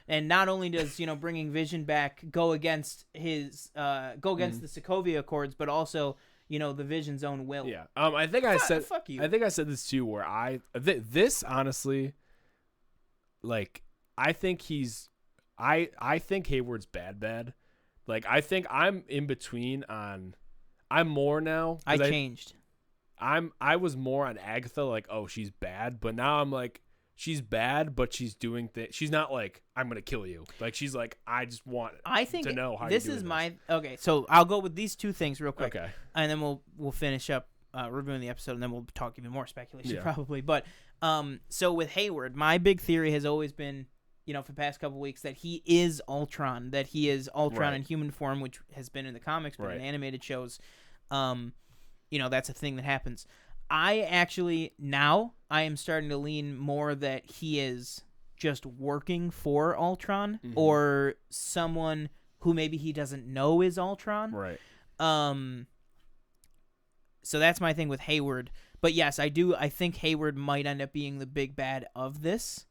and not only does bringing Vision back go against the Sokovia Accords, but also the Vision's own will. Yeah. I think I said fuck you. I think I said this too, where this honestly. Like, I think I think Hayward's bad. Like, I think I'm in between on, I'm more now. I changed. I was more on Agatha, like, oh, she's bad. But now I'm like, she's bad, but she's doing things. She's not like, I'm going to kill you. Like, she's like, I just want to know how this you're doing this. Okay, so I'll go with these two things real quick. Okay. And then we'll finish up reviewing the episode, and then we'll talk even more speculation probably. But so with Hayward, my big theory has always been, for the past couple weeks, that he is Ultron, in human form, which has been in the comics, but in animated shows, that's a thing that happens. I am starting to lean more that he is just working for Ultron or someone who maybe he doesn't know is Ultron. Right. So that's my thing with Hayward. But yes, I think Hayward might end up being the big bad of this.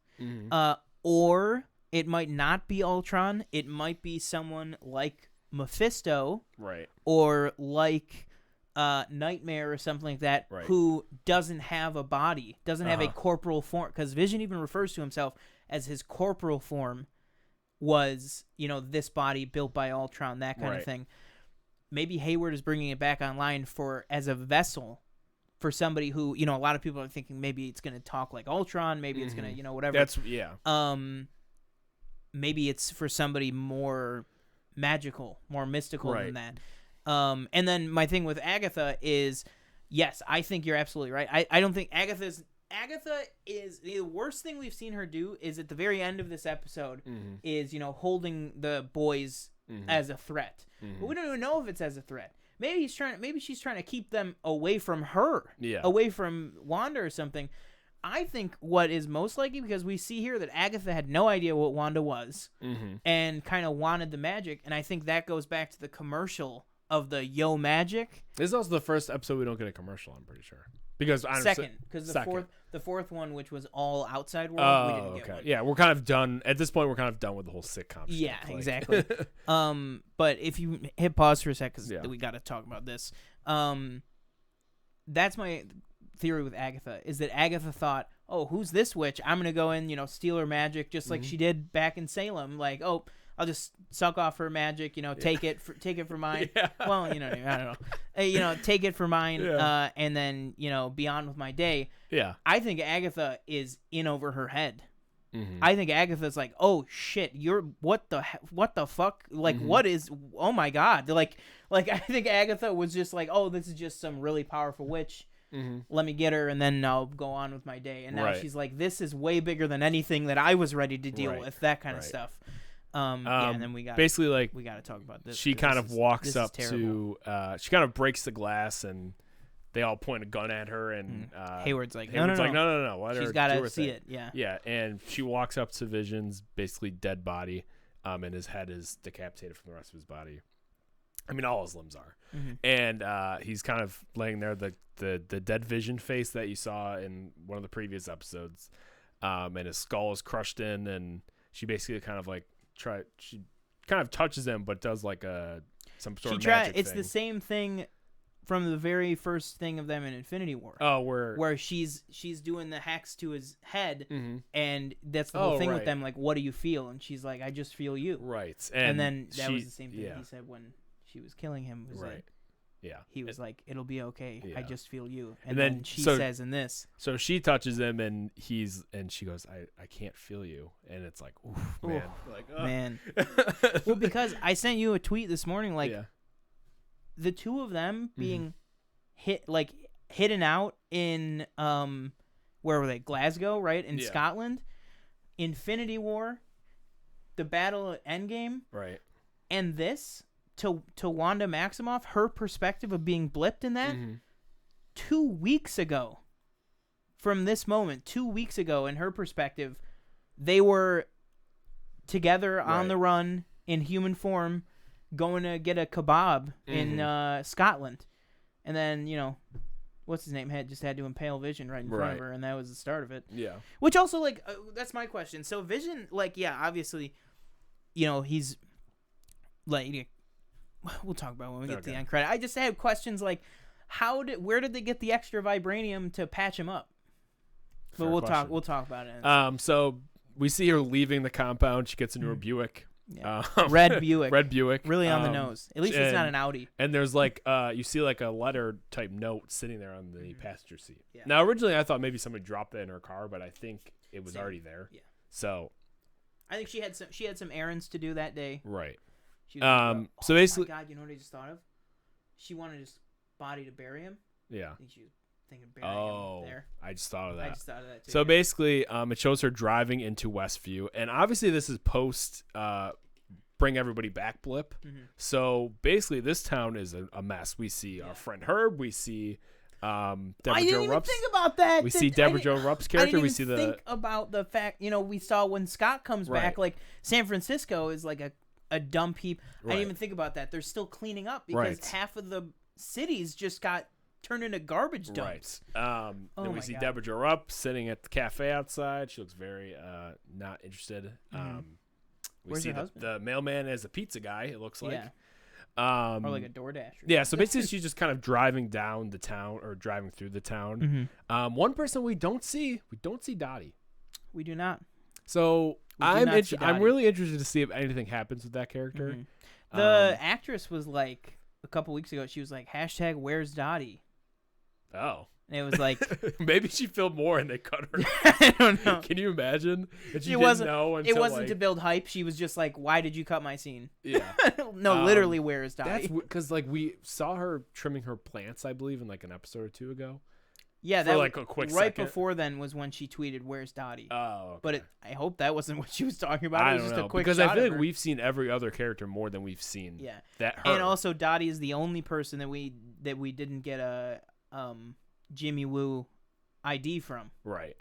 Or it might not be Ultron. It might be someone like Mephisto. Right. Or like Nightmare or something like that, who doesn't have a body, doesn't have a corporal form. Because Vision even refers to himself as his corporal form was, this body built by Ultron, that kind of thing. Maybe Hayward is bringing it back online as a vessel for somebody who, a lot of people are thinking maybe it's going to talk like Ultron, maybe it's going to, whatever. Maybe it's for somebody more magical, more mystical than that. And then my thing with Agatha is, yes, I think you're absolutely right. I don't think Agatha is the worst thing we've seen her do is at the very end of this episode is, holding the boys as a threat. But we don't even know if it's as a threat. Maybe she's trying to keep them away from her, away from Wanda or something. I think what is most likely, because we see here that Agatha had no idea what Wanda was and kind of wanted the magic, and I think that goes back to the commercial of the Yo Magic. This is also the first episode we don't get a commercial, I'm pretty sure. Because the fourth one, which was all outside world, we didn't get one. Yeah, we're kind of done at this point. We're kind of done with the whole sitcom. Yeah, exactly. But if you hit pause for a sec, because we got to talk about this. That's my theory with Agatha, is that Agatha thought, oh, who's this witch? I'm gonna go in, steal her magic, just like she did back in Salem. Like, oh, I'll just suck off her magic, take it for mine. Yeah. Well, I don't know. Take it for mine, and then, be on with my day. Yeah. I think Agatha is in over her head. Mm-hmm. I think Agatha's like, oh shit, what the fuck? Like, what is? Oh my god! Like I think Agatha was just like, oh, this is just some really powerful witch. Mm-hmm. Let me get her, and then I'll go on with my day. And now she's like, this is way bigger than anything that I was ready to deal with. That kind of stuff. And then we got basically we got to talk about this. She kind of walks up to, she kind of breaks the glass, and they all point a gun at her, and Hayward's like, no. Let she's got to see it. Yeah. Yeah, and she walks up to Vision's basically dead body, and his head is decapitated from the rest of his body. I mean, all his limbs are. Mm-hmm. And he's kind of laying there, the dead Vision face that you saw in one of the previous episodes, and his skull is crushed in, and she basically kind of like she kind of touches him, but does like some sort of magic it's thing. the same thing from the very first thing of them in Infinity War. Oh, where she's doing the hex to his head, and that's the whole thing with them. Like, what do you feel? And she's like, I just feel you. Right. And then that was the same thing he said when she was killing him. Was right. Yeah. He was like, it'll be okay. Yeah. I just feel you. And then she says in this. So she touches him, and she goes, I can't feel you. And it's like, oof, man. Like, man. Well, because I sent you a tweet this morning, like, the two of them being hidden out in, where were they? Glasgow, right? In Scotland. Infinity War. The battle at Endgame. Right. And this. To Wanda Maximoff, her perspective of being blipped in that 2 weeks ago. From this moment, 2 weeks ago, in her perspective, they were together on the run in human form, going to get a kebab in Scotland, and then what's his name had to impale Vision right in front of her, and that was the start of it. Yeah. Which also that's my question. So Vision, obviously, he's like. We'll talk about it when we get to the end credit. I just have questions like, where did they get the extra vibranium to patch him up? But we'll talk about it. So we see her leaving the compound. She gets into her Buick. Yeah. Red Buick. Red Buick. Really on the nose. At least it's not an Audi. And there's you see a letter type note sitting there on the passenger seat. Yeah. Now originally I thought maybe somebody dropped that in her car, but I think it was already there. Yeah. So I think she had some errands to do that day. Right. So basically, oh my God, you know what I just thought of? She wanted his body to bury him. Yeah. I think she was thinking burying him there. I just thought of that. Too. So basically, it shows her driving into Westview, and obviously this is post bring everybody back blip. Mm-hmm. So basically, this town is a mess. We see our friend Herb. We see Deborah Jo Rupp's. Think about that. We see Deborah Jo Rupp's character. We see think about the fact we saw when Scott comes back, like San Francisco is like a dump heap. I didn't even think about that. They're still cleaning up because half of the cities just got turned into garbage dumps. Right. Then we see Deborah Jo Rupp sitting at the cafe outside. She looks very not interested. We see the mailman as a pizza guy, it looks like. Yeah. Or like a DoorDasher. Yeah, so basically she's just kind of driving down the town or driving through the town. Mm-hmm. One person we don't see Dottie. We do not. So I'm really interested to see if anything happens with that character. Mm-hmm. The actress was like a couple weeks ago. She was like #Where's Dottie? Oh, and it was like maybe she filmed more and they cut her. I don't know. Can you imagine? That she it didn't know until it wasn't to build hype. She was just like, "Why did you cut my scene?" Yeah. No, literally, where is Dottie? That's because we saw her trimming her plants, I believe, in like an episode or two ago. Yeah, that for like a quick second. Before then was when she tweeted, "Where's Dottie?" Oh, okay. But I hope that wasn't what she was talking about. I it was don't just know, a quick because shot I feel of like her. we've seen every other character more than we've seen. Yeah, that her. And also Dottie is the only person that we didn't get a Jimmy Woo ID from. Right.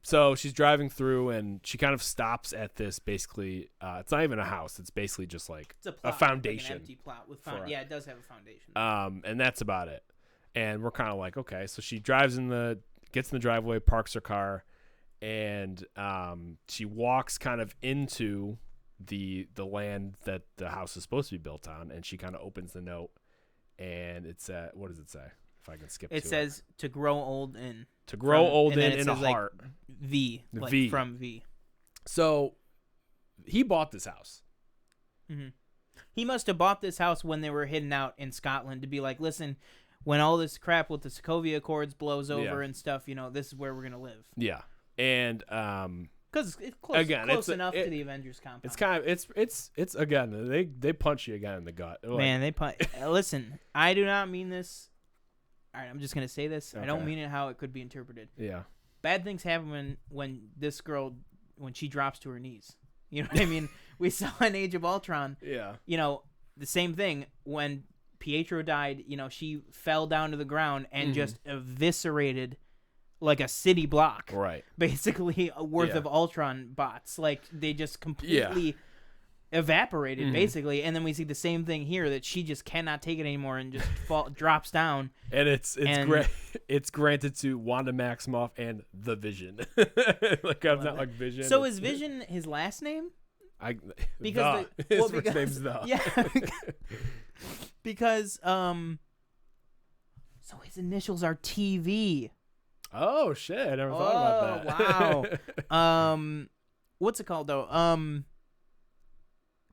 So she's driving through and she kind of stops at this. Basically, it's not even a house. It's basically just like it's a plot, foundation. Like an empty plot with it does have a foundation. And that's about it. And we're kind of like, okay. So she gets in the driveway, parks her car, and she walks kind of into the land that the house is supposed to be built on, and she kind of opens the note, and it's what does it say? If I can skip it says to grow old in. To grow old in a heart. V. Like V. From V. So he bought this house. Mm-hmm. He must have bought this house when they were hidden out in Scotland to be like, listen, when all this crap with the Sokovia Accords blows over and stuff, this is where we're gonna live. Yeah, and because it's close enough to the Avengers compound. It's kind of it's again they punch you again in the gut. Man, they punch. Listen, I do not mean this. All right, I'm just gonna say this. Okay. I don't mean it how it could be interpreted. Yeah. Bad things happen when this girl when she drops to her knees. You know what I mean? We saw in Age of Ultron. Yeah. The same thing when Pietro died. She fell down to the ground and just eviscerated like a city block. Right. Basically, worth of Ultron bots. Like they just completely evaporated, basically. And then we see the same thing here that she just cannot take it anymore and just drops down. And it's granted to Wanda Maximoff and the Vision. Like I'm not like Vision. So is Vision his last name? Because his first name's The. Yeah. Because so his initials are TV. Oh shit! I never thought about that. Wow. What's it called though?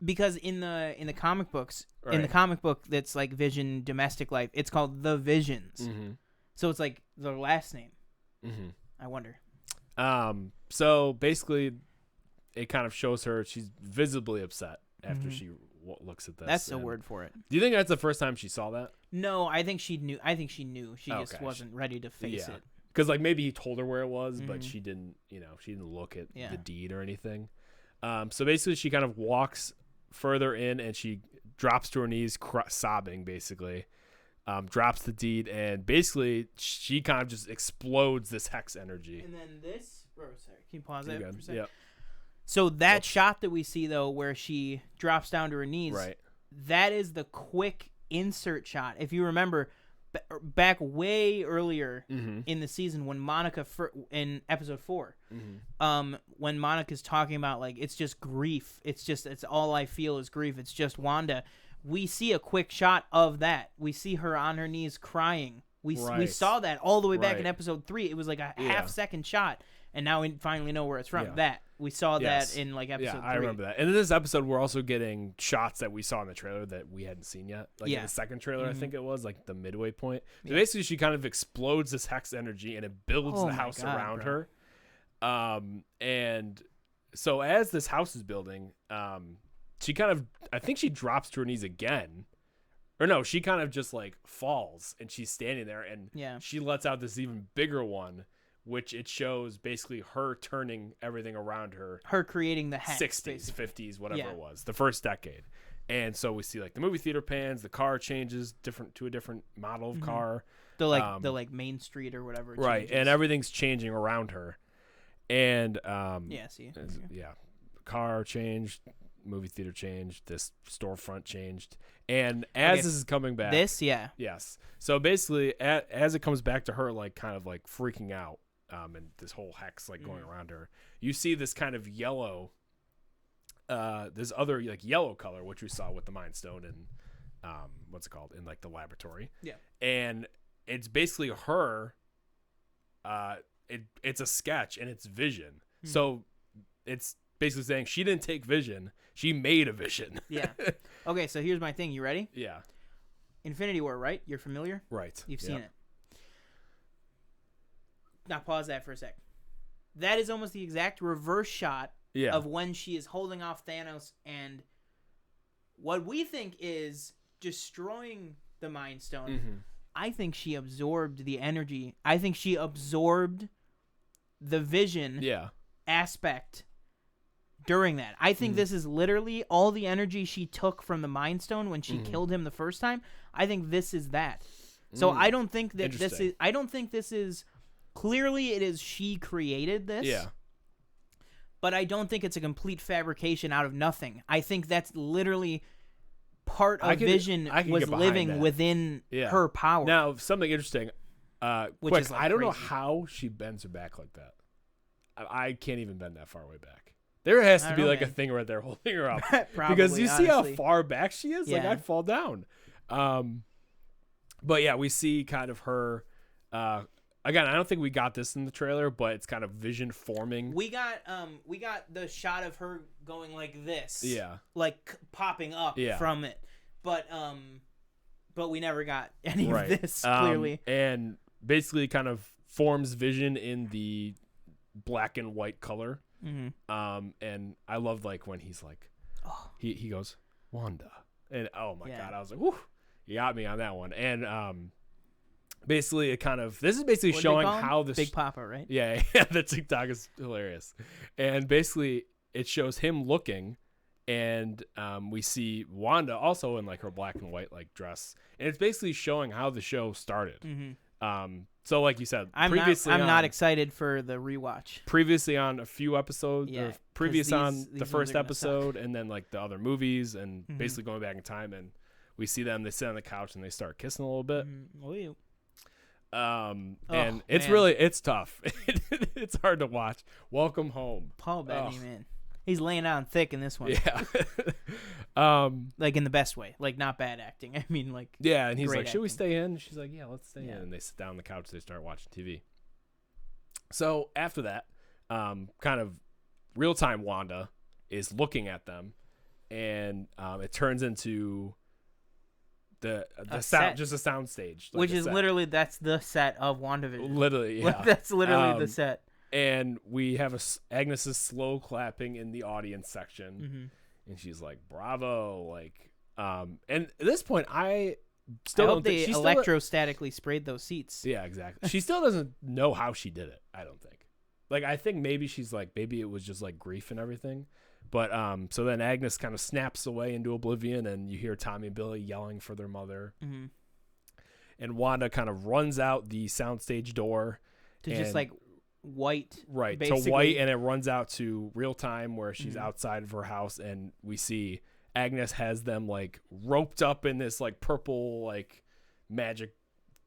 Because in the comic books, in the comic book that's like Vision Domestic Life, it's called The Visions. Mm-hmm. So it's like their last name. Mm-hmm. I wonder. So basically, it kind of shows her she's visibly upset after she looks at this. That's a word for it. Do you think that's the first time she saw that? No, I think she knew. She just wasn't ready to face it. Because like maybe he told her where it was, but she didn't. She didn't look at the deed or anything. So basically, she kind of walks further in and she drops to her knees, sobbing. Basically, drops the deed, and basically she kind of just explodes this hex energy. And then this. Oh, sorry. Can you pause that for a second? Yeah. So that shot that we see though, where she drops down to her knees, that is the quick insert shot. If you remember, back way earlier in the season when Monica in episode 4, when Monica's talking about like it's just grief, it's all I feel is grief. It's just Wanda. We see a quick shot of that. We see her on her knees crying. We saw that all the way back in episode 3. It was like a half-second shot. And now we finally know where it's from. That we saw that in like episode 3. I remember that. And in this episode, we're also getting shots that we saw in the trailer that we hadn't seen yet. Like in the second trailer, I think it was like the midway point. So basically, she kind of explodes this hex energy and it builds the house around her. And so as this house is building, she kind of, I think she drops to her knees again. Or no, she kind of just like falls and she's standing there and she lets out this even bigger one, which it shows basically her turning everything around her. Her creating the hex. 60s, basically. 50s, whatever it was. The first decade. And so we see like the movie theater pans, the car changes to a different model of car. The Main Street or whatever. Right. Changes. And everything's changing around her. And see. Car changed, movie theater changed, this storefront changed. And as this is coming back. Yes. So basically as it comes back to her like kind of like freaking out. And this whole hex like going around her, you see this kind of yellow, this other like yellow color, which we saw with the Mind Stone and what's it called in like the laboratory. Yeah, and it's basically her. It's a sketch and it's Vision. So it's basically saying she didn't take Vision, she made a Vision. Yeah. Okay, so here's my thing. You ready? Yeah. Infinity War, right? You're familiar? Right. You've seen it. Now pause that for a sec. That is almost the exact reverse shot of when she is holding off Thanos and what we think is destroying the Mind Stone. I think she absorbed the energy. I think she absorbed the Vision aspect during that. I think this is literally all the energy she took from the Mind Stone when she killed him the first time. I think this is that. So I don't think that this is clearly it is she created this. Yeah. But I don't think it's a complete fabrication out of nothing. I think that's literally part of Vision was living within her power. Now, something interesting. Which is like I don't know how she bends her back like that. I can't even bend that far way back. There has to be like a thing right there holding her up. Probably, because you see honestly. how far back she is? Like I'd fall down. But yeah, we see kind of her again, I don't think we got this in the trailer, but it's kind of Vision forming. We got the shot of her going like this. Yeah. Like popping up from it. But we never got any of this, clearly. And basically kind of forms Vision in the black and white color. Mm-hmm. And I love like when he's like, he goes, Wanda. And oh my God, I was like, whew, you got me on that one. And basically this is basically showing how this Big Papa, right? Yeah, the TikTok is hilarious. And basically it shows him looking, and we see Wanda also in like her black and white like dress. And it's basically showing how the show started. Mm-hmm. So like you said, I'm not excited for the rewatch. Previously on a few episodes, or previous on the first episode, suck. and then like the other movies, and basically going back in time, and we see them. They sit on the couch and they start kissing a little bit. And it's tough. It's hard to watch. Welcome home, Paul Bettany, man. He's laying on thick in this one. Yeah. Like in the best way. Like not bad acting. I mean like yeah, and he's like, acting. should we stay in? She's like, yeah, let's stay in. And they sit down on the couch, they start watching TV. So after that, kind of real time Wanda is looking at them, and it turns into the sound set. Just a sound stage. Which is literally that's the set of WandaVision. Literally, yeah. That's literally the set. And we have Agnes is slow clapping in the audience section, mm-hmm. and she's like, "Bravo!" Like, and at this point, I still hope they electrostatically sprayed those seats. Yeah, exactly. She still doesn't know how she did it. I don't think. Like, I think maybe she's like, maybe it was just like grief and everything. But so then Agnes kind of snaps away into oblivion, and you hear Tommy and Billy yelling for their mother, mm-hmm. and Wanda kind of runs out the soundstage door to just like. White, right, basically. To white, and it runs out to real time where she's outside of her house, and we see Agnes has them like roped up in this like purple like magic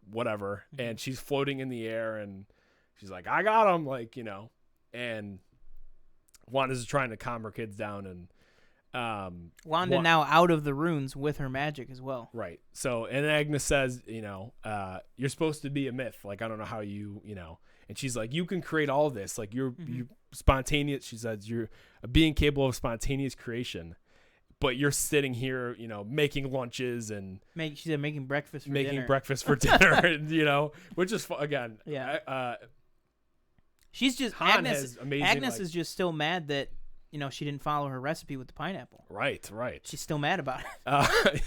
whatever, and she's floating in the air, and she's like, I got him, like, you know. And Wanda's trying to calm her kids down, and Wanda now out of the runes with her magic as well, right? So, and Agnes says, you know, you're supposed to be a myth, like, I don't know how you know. And she's like, you can create all this. Like, you're spontaneous. She says, you're being capable of spontaneous creation. But you're sitting here, you know, making lunches and... She said making breakfast for dinner. Making breakfast for dinner, and, you know, which is, again... Yeah. She's just... Agnes is just still mad that, you know, she didn't follow her recipe with the pineapple. Right. She's still mad about it.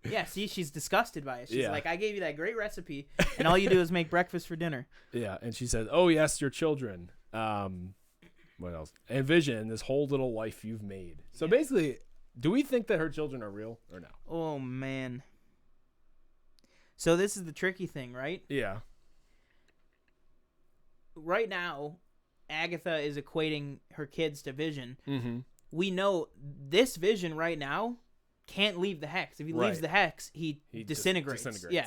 Yeah, see, she's disgusted by it. She's like, I gave you that great recipe, and all you do is make breakfast for dinner. Yeah, and she says, oh, yes, your children. What else? And Vision, this whole little life you've made. So basically, do we think that her children are real or no? Oh, man. So this is the tricky thing, right? Yeah. Right now, Agatha is equating her kids to Vision. Mm-hmm. We know this Vision right now can't leave the hex. If he leaves the hex, he disintegrates. Yeah.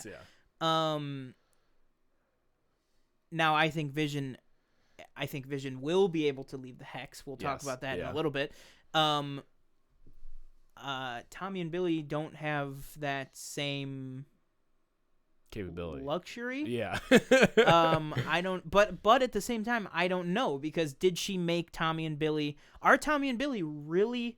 Now I think Vision will be able to leave the hex. We'll talk about that in a little bit. Tommy and Billy don't have that same capability, luxury. Yeah. I don't. But at the same time, I don't know, because did she make Tommy and Billy? Are Tommy and Billy really?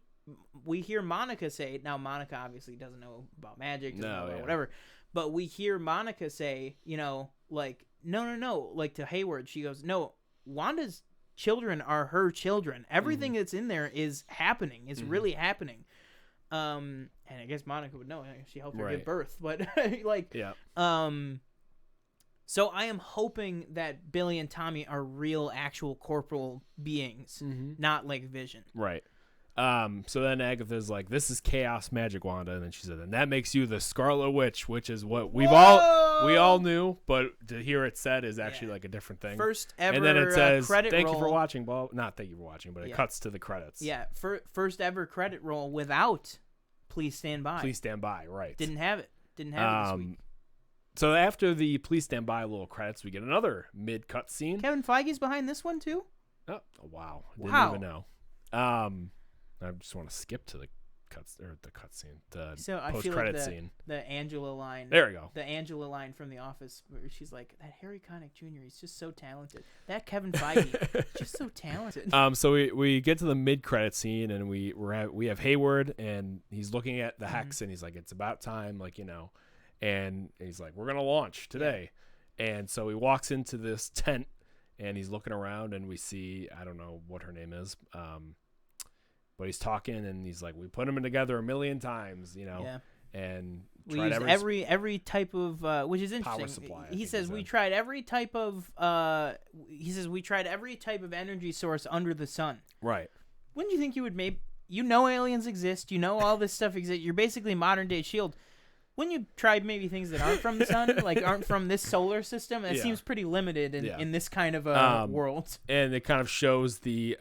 We hear Monica say, now Monica obviously doesn't know about magic, doesn't know about whatever, but we hear Monica say, you know, like, no, like to Hayward, she goes, no, Wanda's children are her children. Everything that's in there is happening, is really happening. And I guess Monica would know, she helped her give birth, but like, so I am hoping that Billy and Tommy are real, actual corporal beings, not like Vision. Right. So then Agatha's like, this is chaos magic, Wanda, and then she said, and that makes you the Scarlet Witch, which is what we all knew, but to hear it said is actually like a different thing. First ever and then it says, credit thank roll. You for watching, not thank you for watching, but it cuts to the credits. Yeah, first ever credit roll without Please Stand By. Please Stand By, right. Didn't have it this week. So after the Please Stand By little credits, we get another mid-cut scene. Kevin Feige's behind this one too? Oh, wow. Didn't even know. I just want to skip to the cutscene, the I post feel credit like scene. The Angela line. There we go. The Angela line from The Office, where she's like, "That Harry Connick Jr. He's just so talented. That Kevin Feige, just so talented." So we get to the mid credit scene, and we have Hayward, and he's looking at the hex, and he's like, "It's about time," like, you know, and he's like, "We're gonna launch today," and so he walks into this tent, and he's looking around, and we see, I don't know what her name is, but he's talking, and he's like, "We put them together a million times, you know." Yeah. And we used every type of which is interesting. Power supply, He says we tried every type of energy source under the sun. Right. Wouldn't you think you would aliens exist, all this stuff exists. You're basically modern day SHIELD. Wouldn't you try maybe things that aren't from the sun, like aren't from this solar system? That seems pretty limited in this kind of world. And it kind of shows the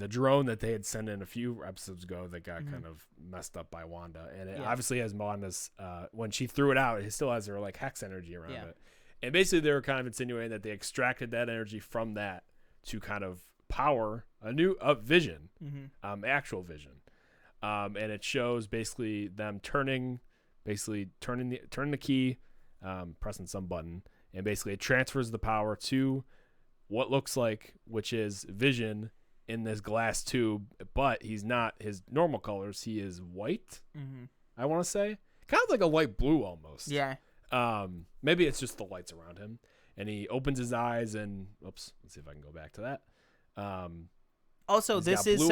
drone that they had sent in a few episodes ago that got kind of messed up by Wanda, and it obviously has Wanda's. When she threw it out, it still has her like hex energy around it, and basically they were kind of insinuating that they extracted that energy from that to kind of power a new Vision, actual Vision, and it shows basically them turning the key, pressing some button, and basically it transfers the power to what looks like, which is Vision in this glass tube, but he's not his normal colors. He is white, I want to say. Kind of like a light blue almost. Yeah. Maybe it's just the lights around him. And he opens his eyes and, let's see if I can go back to that. Also, this is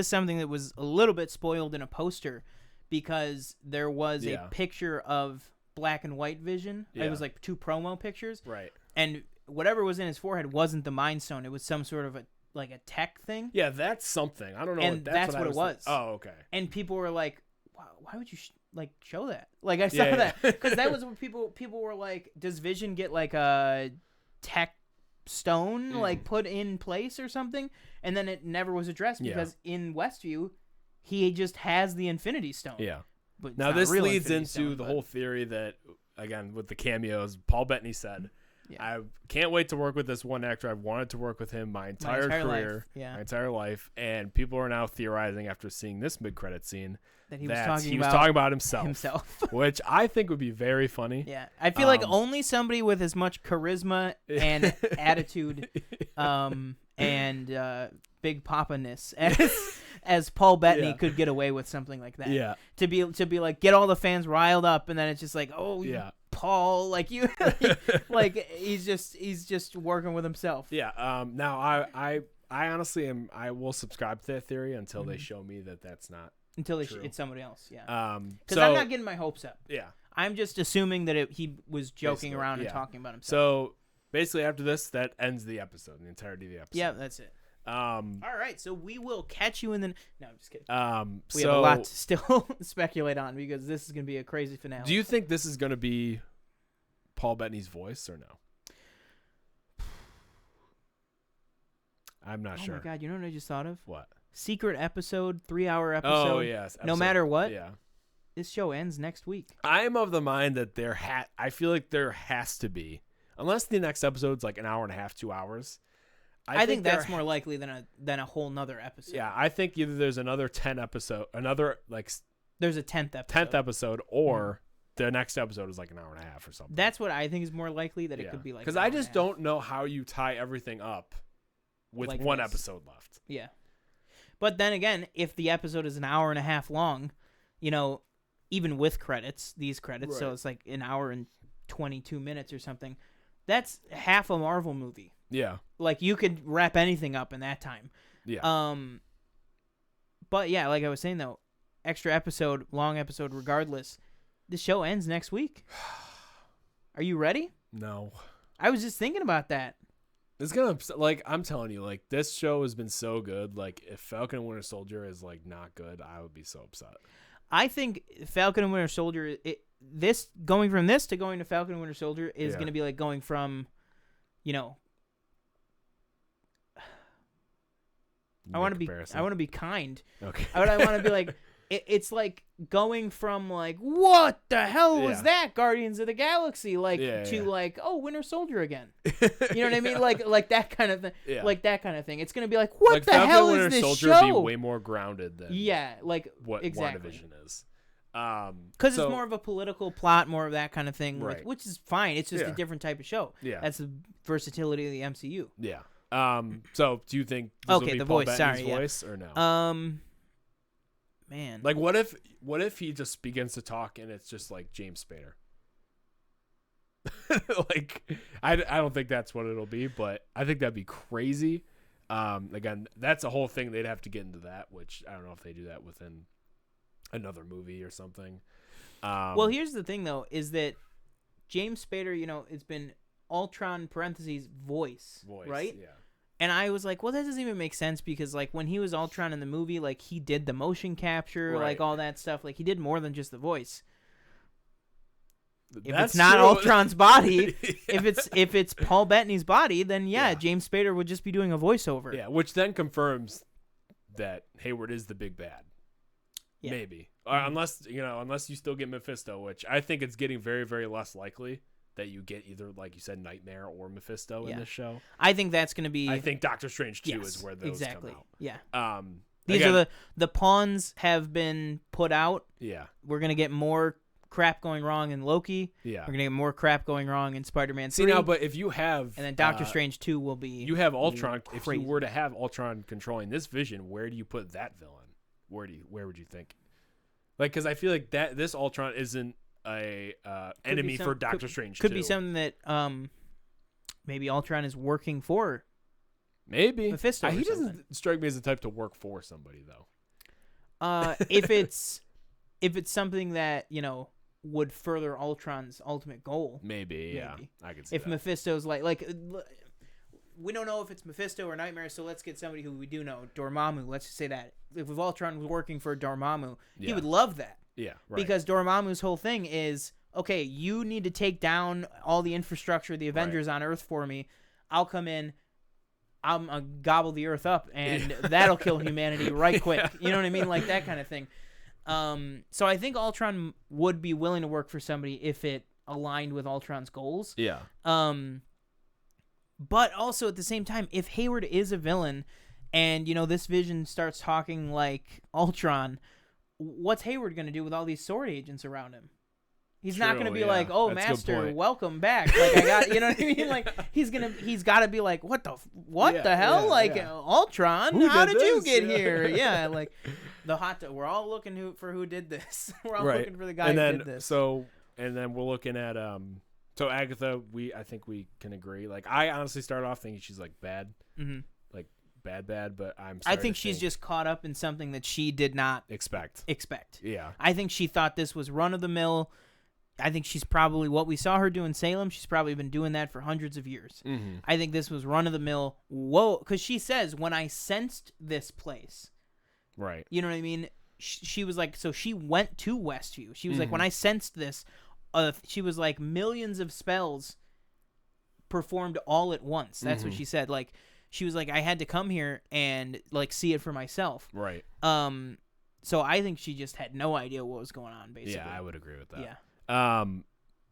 something that was a little bit spoiled in a poster, because there was a picture of black and white Vision. It was like 2 promo pictures. Right. And whatever was in his forehead wasn't the Mind Stone. It was some sort of a tech thing. Yeah, that's something. I don't know. And that's what it was. Oh, okay. And people were like, wow, why would you show that? Like, I saw that. Because that was what people were like, does Vision get like a tech stone like put in place or something? And then it never was addressed, because in Westview, he just has the Infinity Stone. Yeah. But now this leads into the whole theory that, again, with the cameos, Paul Bettany said, I can't wait to work with this one actor. I've wanted to work with him my entire career, my entire life. And people are now theorizing after seeing this mid-credit scene that he was talking about himself. Which I think would be very funny. Yeah. I feel like only somebody with as much charisma and attitude and big papa-ness as Paul Bettany could get away with something like that. Yeah. To be like, get all the fans riled up, and then it's just like, Paul, like you, like he's just working with himself. Yeah. Now I honestly I will subscribe to that theory until they show me that that's not until true. It's somebody else. Yeah. Because I'm not getting my hopes up. Yeah. I'm just assuming that he was joking around and talking about himself. So basically, after this, that ends the episode, the entirety of the episode. Yeah, that's it. All right, so we will catch you in the. No, I'm just kidding. We have a lot to still speculate on, because this is going to be a crazy finale. Do you think this is going to be Paul Bettany's voice or no? I'm not sure. Oh my God! You know what I just thought of? What? Secret episode, 3-hour episode. Oh yes. No matter what. Yeah. This show ends next week. I'm of the mind that I feel like there has to be, unless the next episode's like an hour and a half, 2 hours. I think that's more likely than a whole nother episode. Yeah, I think either there's another 10 episode, there's a 10th episode, or the next episode is like an hour and a half or something. That's what I think is more likely, that it could be like. Because I just don't know how you tie everything up with like one episode left. Yeah, but then again, if the episode is an hour and a half long, even with these credits, so it's like an hour and 22 minutes or something. That's half a Marvel movie. Yeah. Like, you could wrap anything up in that time. Yeah. But yeah, like I was saying though, long episode regardless, the show ends next week. Are you ready? No. I was just thinking about that. It's gonna, like, I'm telling you, like, this show has been so good. Like, if Falcon and Winter Soldier is like not good, I would be so upset. I think Falcon and Winter Soldier, going from this to going to Falcon and Winter Soldier is going to be like going from, I want to be kind. Okay. I want to be like, it's like going from like, what the hell was that, Guardians of the Galaxy, like to like, oh, Winter Soldier again. You know what I mean? Like that kind of thing. Yeah. Like that kind of thing. It's gonna be like, what the hell is this Soldier show? Be way more grounded than like what exactly. WandaVision is. Because it's more of a political plot, more of that kind of thing, right. which is fine. It's just a different type of show. Yeah, that's the versatility of the MCU. Yeah. So do you think this will be the Paul voice? Bettany's voice or no? Man, like what if he just begins to talk and it's just like James Spader? Like I don't think that's what it'll be, but I think that'd be crazy. Again, that's a whole thing. They'd have to get into that, which I don't know if they do that within another movie or something. Well, here's the thing though, is that James Spader, you know, it's been Ultron parentheses voice, right? Yeah. And I was like, well, that doesn't even make sense because, like, when he was Ultron in the movie, like, he did the motion capture, like, all that stuff. Like, he did more than just the voice. If it's not Ultron's body, if it's Paul Bettany's body, then, James Spader would just be doing a voiceover. Yeah, which then confirms that Hayward is the big bad. Yeah. Maybe. Unless you still get Mephisto, which I think it's getting very, very less likely that you get either, like you said, Nightmare or Mephisto in this show. I think that's going to be... I think Doctor Strange 2 is where those come out. Yeah. These are the pawns have been put out. Yeah. We're going to get more crap going wrong in Loki. Yeah. We're going to get more crap going wrong in Spider-Man 3. See, now, but if you have... And then Doctor Strange 2 will be... You have Ultron. If you were to have Ultron controlling this Vision, where do you put that villain? Where would you think? Like, because I feel like this Ultron isn't a enemy for Doctor Strange. Could be something that maybe Ultron is working for. Maybe Mephisto. He doesn't strike me as the type to work for somebody though. If it's something that would further Ultron's ultimate goal. Maybe. Yeah, I could see if that. Mephisto's like we don't know if it's Mephisto or Nightmare, so let's get somebody who we do know, Dormammu. Let's just say that if Ultron was working for Dormammu, he would love that. Yeah, right. Because Dormammu's whole thing is, okay, you need to take down all the infrastructure, the Avengers on Earth for me. I'll come in, I'm gonna gobble the Earth up, and that'll kill humanity right quick. You know what I mean? Like that kind of thing. So I think Ultron would be willing to work for somebody if it aligned with Ultron's goals. Yeah. But also at the same time, if Hayward is a villain, and this Vision starts talking like Ultron, what's Hayward going to do with all these sword agents around him? He's not going to be like, "Oh, that's Master, welcome back." Like I got, you know what I mean? Like he's got to be like, "What the hell?" Ultron, how did you get here? Yeah, like the hot dog. We're all looking for who did this. We're all looking for the guy who did this. And then we're looking at so Agatha. I think we can agree. Like I honestly started off thinking she's like bad. Mm-hmm. Bad, but I think she's just caught up in something that she did not expect. Yeah. I think she thought this was run of the mill. I think she's probably what we saw her do in Salem. She's probably been doing that for hundreds of years. Mm-hmm. I think this was run of the mill. Whoa, because she says when I sensed this place, right? You know what I mean? She was like, so she went to Westview. She was like, when I sensed this, she was like millions of spells performed all at once. That's what she said. Like. She was like, I had to come here and like see it for myself. Right. So I think she just had no idea what was going on, basically. Yeah, I would agree with that. Yeah. And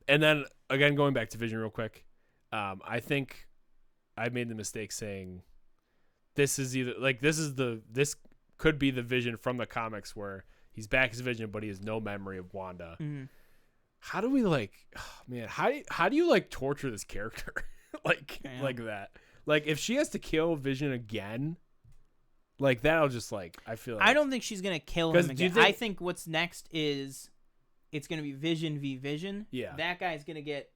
then again, going back to Vision real quick, I think I made the mistake saying this could be the Vision from the comics where he's back as Vision, but he has no memory of Wanda. Mm-hmm. How do we how do you torture this character like that? Like, if she has to kill Vision again, like, that'll just, I feel like... I don't think she's going to kill him again. I think what's next is it's going to be Vision v. Vision. Yeah. That guy's going to get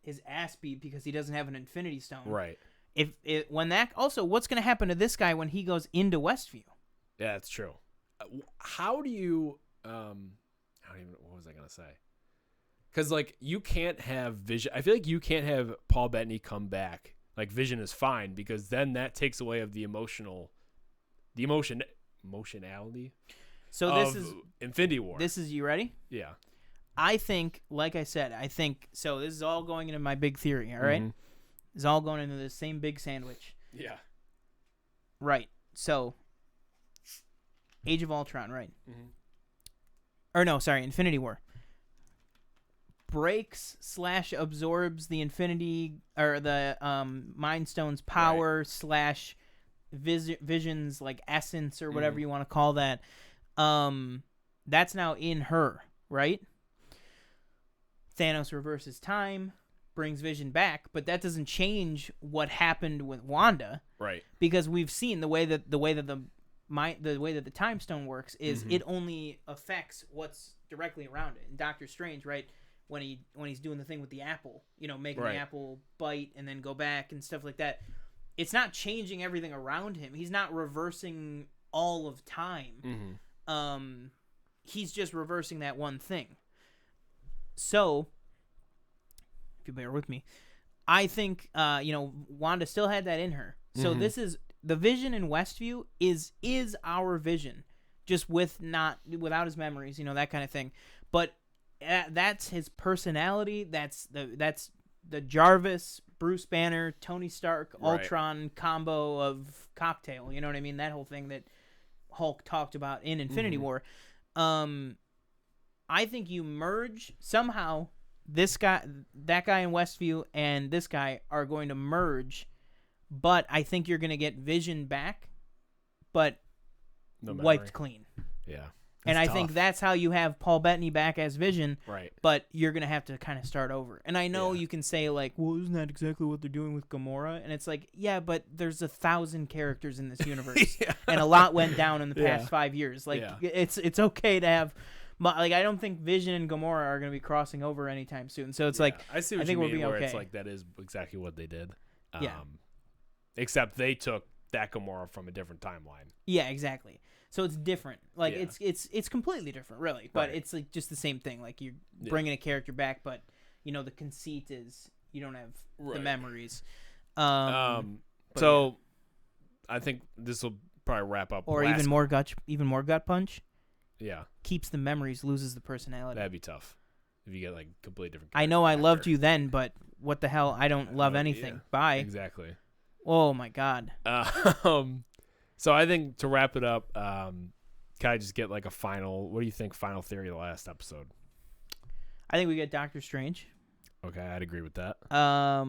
his ass beat because he doesn't have an Infinity Stone. Right. Also, what's going to happen to this guy when he goes into Westview? Yeah, that's true. How do you... what was I going to say? Because, you can't have Vision... I feel like you can't have Paul Bettany come back... Like Vision is fine because then that takes away of the emotionality. So this is Infinity War. You ready? Yeah. I think, like I said, so. This is all going into my big theory. All right, It's all going into the same big sandwich. Yeah. Right. So, Age of Ultron. Right. Mm-hmm. Infinity War breaks / absorbs the Infinity or the Mind Stone's power / Vision's like essence or whatever you want to call that. That's now in her, right? Thanos reverses time, brings Vision back, but that doesn't change what happened with Wanda, right? Because we've seen the way that the Time Stone works is it only affects what's directly around it. And Doctor Strange, right, when he's doing the thing with the apple, making the apple bite and then go back and stuff like that, it's not changing everything around him. He's not reversing all of time. He's just reversing that one thing. So, if you bear with me, I think Wanda still had that in her. So this is the Vision in Westview is our Vision, just without his memories, that kind of thing. But that's his personality. That's the Jarvis, Bruce Banner, Tony Stark, Ultron combo of cocktail. You know what I mean? That whole thing that Hulk talked about in Infinity War. I think you merge somehow that guy in Westview and this guy are going to merge, but I think you're going to get Vision back, but wiped clean. Yeah. And I think that's how you have Paul Bettany back as Vision, right? But you're going to have to kind of start over. And I know you can say, like, well, isn't that exactly what they're doing with Gamora? And it's like, yeah, but there's 1,000 characters in this universe, and a lot went down in the past 5 years. Like, it's okay to have, like, I don't think Vision and Gamora are going to be crossing over anytime soon. So it's like, I see what you mean, where it's like that is exactly what they did. Except they took that Gamora from a different timeline. Yeah, exactly. So it's different. Like it's completely different, really. But it's like just the same thing. Like you're bringing a character back, but the conceit is you don't have the memories. So I think this will probably wrap up. Or even more gut punch. Yeah. Keeps the memories, loses the personality. That'd be tough if you get like completely different. I know I loved you then, but what the hell? I don't love anything. Yeah, Bye. Exactly. Oh my God. So I think to wrap it up, can I just get like a final? What do you think? Final theory of the last episode. I think we get Doctor Strange. Okay, I'd agree with that. I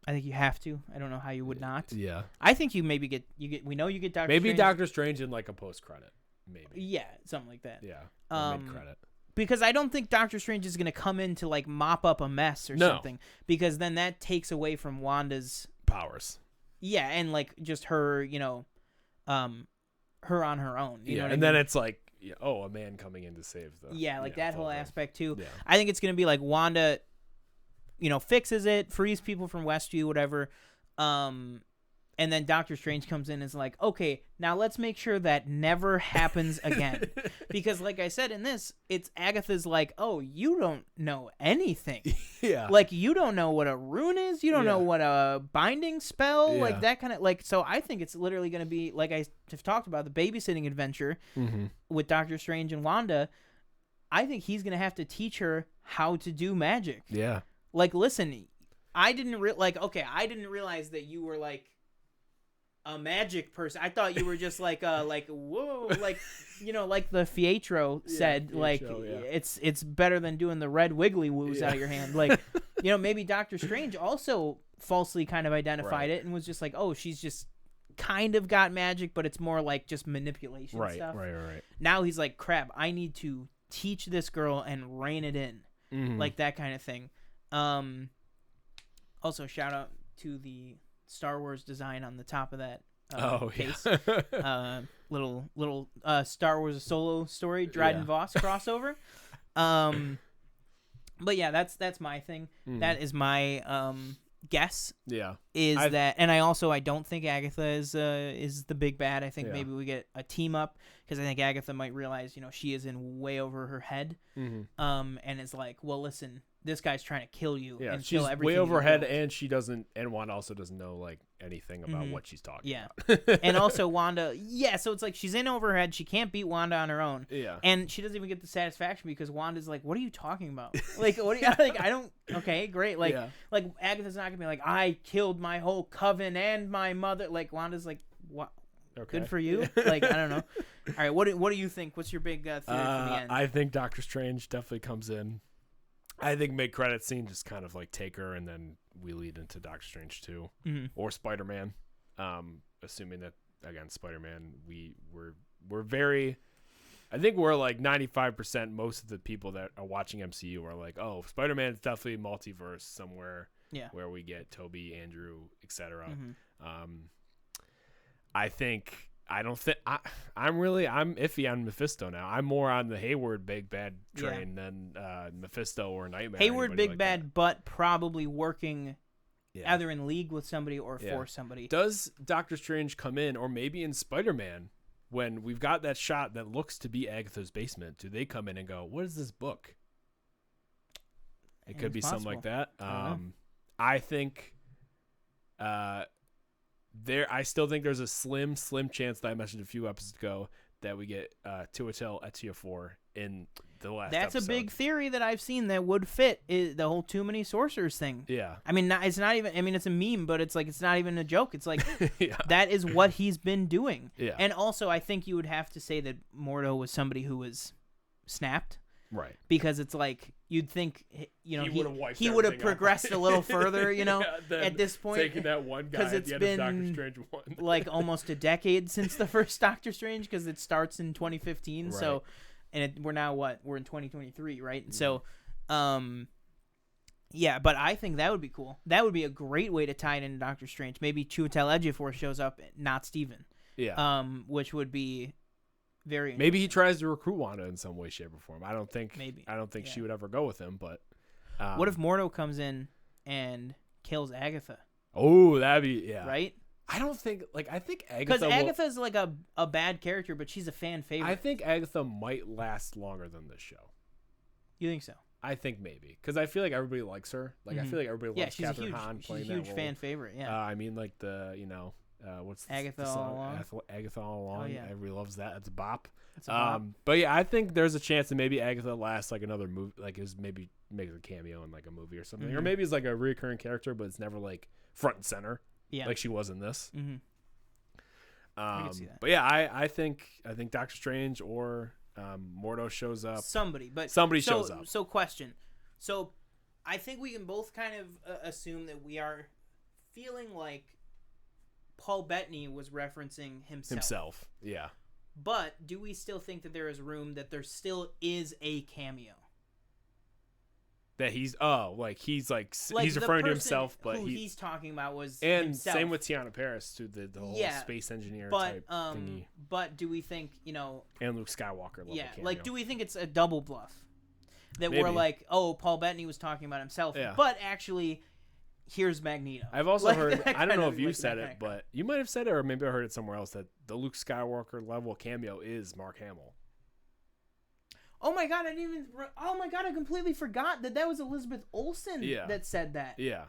think you have to. I don't know how you would not. Yeah. I think you maybe get. We know you get Doctor. Maybe Strange. Doctor Strange in like a post credit. Maybe. Yeah, something like that. Yeah. Mid credit. Because I don't think Doctor Strange is going to come in to like mop up a mess or something. Because then that takes away from Wanda's powers. Yeah, and like just her, her on her own. You know what I mean? Then it's like, a man coming in to save the. Yeah, like that whole aspect too. Yeah. I think it's going to be like Wanda, fixes it, frees people from Westview, whatever. And then Doctor Strange comes in and is like, okay, now let's make sure that never happens again. Because like I said in this, it's Agatha's like, oh, you don't know anything. Yeah. Like, you don't know what a rune is. You don't know what a binding spell, like that kind of, like, so I think it's literally going to be, like I have talked about, the babysitting adventure with Doctor Strange and Wanda. I think he's going to have to teach her how to do magic. Yeah. Like, listen, I didn't realize that you were like, a magic person. I thought you were just like whoa, like like the Fietro said, it's better than doing the red wiggly woos out of your hand. Like, maybe Doctor Strange also falsely kind of identified it and was just like, oh, she's just kind of got magic, but it's more like just manipulation stuff. Right. Now he's like, crap, I need to teach this girl and rein it in, like that kind of thing. Also, shout out to the Star Wars design on the top of that case. Little Star Wars Solo Story Dryden Voss crossover. But yeah, that's my thing. That is my guess. Yeah, that, and I don't think Agatha is the big bad. I think maybe we get a team up, because I think Agatha might realize she is in way over her head, and is like, well, listen, this guy's trying to kill you. Yeah, and she's kill everything way over her head, and she doesn't. And Wanda also doesn't know like anything about what she's talking about. And also Wanda, so it's like she's in over her head. She can't beat Wanda on her own. Yeah, and she doesn't even get the satisfaction because Wanda's like, "What are you talking about? Like, what? Like, I don't. Okay, great. Like, like Agatha's not gonna be like, I killed my whole coven and my mother. Like, Wanda's like, what? Okay. Good for you. Like, I don't know. All right, what do you think? What's your big theory for the end? I think Doctor Strange definitely comes in. I think mid-credit scene just kind of like take her, and then we lead into Doctor Strange 2 or Spider-Man. Assuming that, again, Spider-Man, we're very... I think we're like 95%. Most of the people that are watching MCU are like, oh, Spider-Man is definitely multiverse somewhere where we get Toby, Andrew, etc. I'm iffy on Mephisto now. I'm more on the Hayward big bad train than Mephisto or Nightmare. Hayward big like bad, but probably working either in league with somebody or for somebody. Does Doctor Strange come in, or maybe in Spider-Man, when we've got that shot that looks to be Agatha's basement? Do they come in and go, "What is this book?" It could be something like that. I think. I still think there's a slim chance that I mentioned a few episodes ago that we get Chiwetel Ejiofor in the last episode. A big theory that I've seen that would fit is the whole Too Many Sorcerers thing. Yeah. I mean, it's not even. I mean, it's a meme, but it's like it's not even a joke. It's like that is what he's been doing. Yeah. And also, I think you would have to say that Mordo was somebody who was snapped. Right. Because it's like you'd think, he would have progressed a little further, at this point. Taking that one guy at the end of Doctor Strange 1. Like almost a decade since the first Doctor Strange, because it starts in 2015. Right. So, and we're now we're in 2023, right? And so, but I think that would be cool. That would be a great way to tie it into Doctor Strange. Maybe Chiwetel Ejiofor shows up, not Steven. Yeah. Which would be very. Maybe he tries to recruit Wanda in some way, shape, or form. I don't think she would ever go with him. But what if Mordo comes in and kills Agatha? Oh, that'd be right. I don't think I think Agatha, because Agatha's like a bad character, but she's a fan favorite. I think Agatha might last longer than this show. You think so? I think maybe, because I feel like everybody likes her. Like I feel like everybody loves Catherine Hahn playing that role. She's a huge fan favorite. Yeah. I mean, like what's Agatha the song? All Along? Agatha All Along. Oh, yeah. Everybody loves that. It's a bop. Bop. But yeah, I think there's a chance that maybe Agatha lasts like another movie, like maybe makes a cameo in like a movie or something, or maybe it's like a recurring character, but it's never like front and center, like she was in this. I can see that. But yeah, I think Doctor Strange or Mordo shows up. Somebody shows up. So question. So I think we can both kind of assume that we are feeling like Paul Bettany was referencing himself. Yeah. But do we still think that there is room that there still is a cameo? That he's referring to himself, but who he's talking about was and himself. Same with Tiana Paris to the whole space engineer type thingy. But do we think and Luke Skywalker level cameo. Like do we think it's a double bluff that Maybe. We're like, oh, Paul Bettany was talking about himself, but actually here's Magneto. I've also heard, I don't know if you said it, but you might have said it, or maybe I heard it somewhere else, that the Luke Skywalker level cameo is Mark Hamill. Oh my god, I completely forgot that was Elizabeth Olsen that said that. Yeah.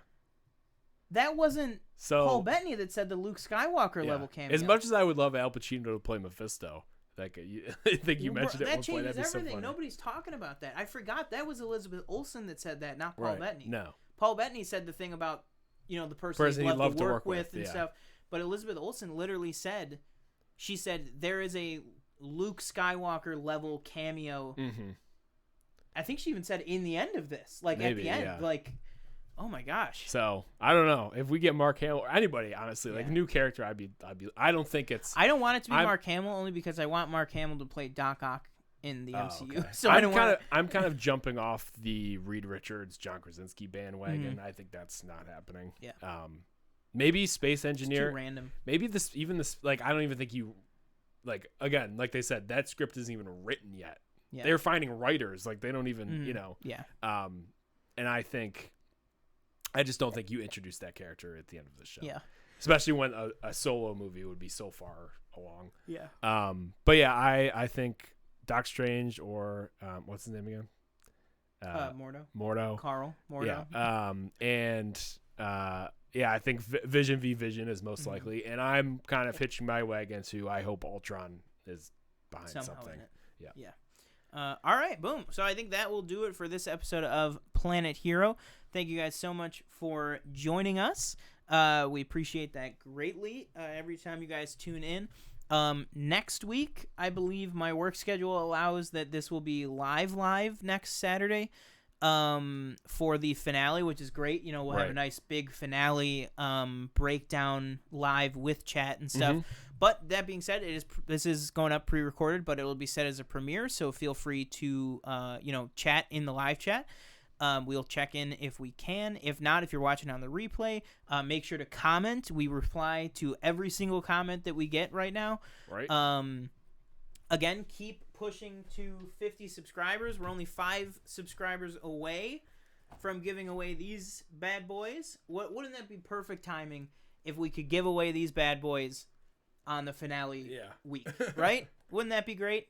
That wasn't Paul Bettany that said the Luke Skywalker level cameo. As much as I would love Al Pacino to play Mephisto, I think you mentioned it at one point. That changes everything. So Nobody's talking about that. I forgot that was Elizabeth Olsen that said that, not Paul Bettany. No. Paul Bettany said the thing about, the person he'd love to work with and stuff. But Elizabeth Olsen literally said, there is a Luke Skywalker level cameo. I think she even said in the end of this, at the end, oh my gosh. So I don't know if we get Mark Hamill or anybody, honestly, like new character. I don't think it's. I don't want it to be Mark Hamill only because I want Mark Hamill to play Doc Ock in the MCU. Okay. So I'm kind of jumping off the Reed Richards, John Krasinski bandwagon. I think that's not happening. Yeah. Maybe space engineer. It's too random. Maybe this I don't even think you. Again, like they said, that script isn't even written yet. Yeah. They're finding writers. They don't even, Yeah. And I just don't think you introduce that character at the end of the show. Yeah. Especially when a solo movie would be so far along. Yeah. But yeah, I think Doc Strange or what's his name again? Mordo. Carl Mordo. Yeah. I think Vision v. Vision is most likely, and I'm kind of hitching my wagon to I hope Ultron is behind something. In it. Yeah. All right, boom. So I think that will do it for this episode of Planet Hero. Thank you guys so much for joining us. We appreciate that greatly every time you guys tune in. Next week, I believe my work schedule allows that this will be live next Saturday for the finale, which is great. You know, we'll have a nice big finale breakdown live with chat and stuff. But that being said, this is going up pre-recorded, but it will be set as a premiere, so feel free to chat in the live chat. We'll check in if we can. If not, if you're watching on the replay, make sure to comment. We reply to every single comment that we get right now. Right. Again, keep pushing to 50 subscribers. We're only 5 subscribers away from giving away these bad boys. Wouldn't that be perfect timing if we could give away these bad boys on the finale week, right? Wouldn't that be great?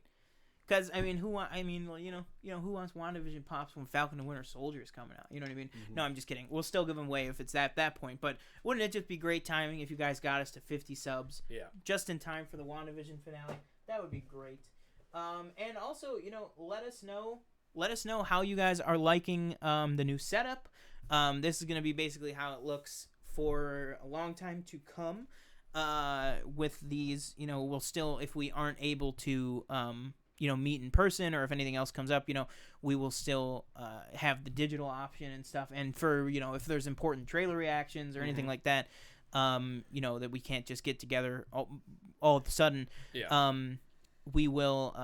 Because who wants WandaVision pops when Falcon and Winter Soldier is coming out? You know what I mean? No, I'm just kidding. We'll still give them away if it's at that point. But wouldn't it just be great timing if you guys got us to 50 subs? Yeah. Just in time for the WandaVision finale. That would be great. And also, let us know how you guys are liking the new setup. This is going to be basically how it looks for a long time to come. With these, we'll still, if we aren't able to, meet in person, or if anything else comes up, we will still have the digital option and stuff. And for, if there's important trailer reactions or anything like that, that we can't just get together all of a sudden, we will,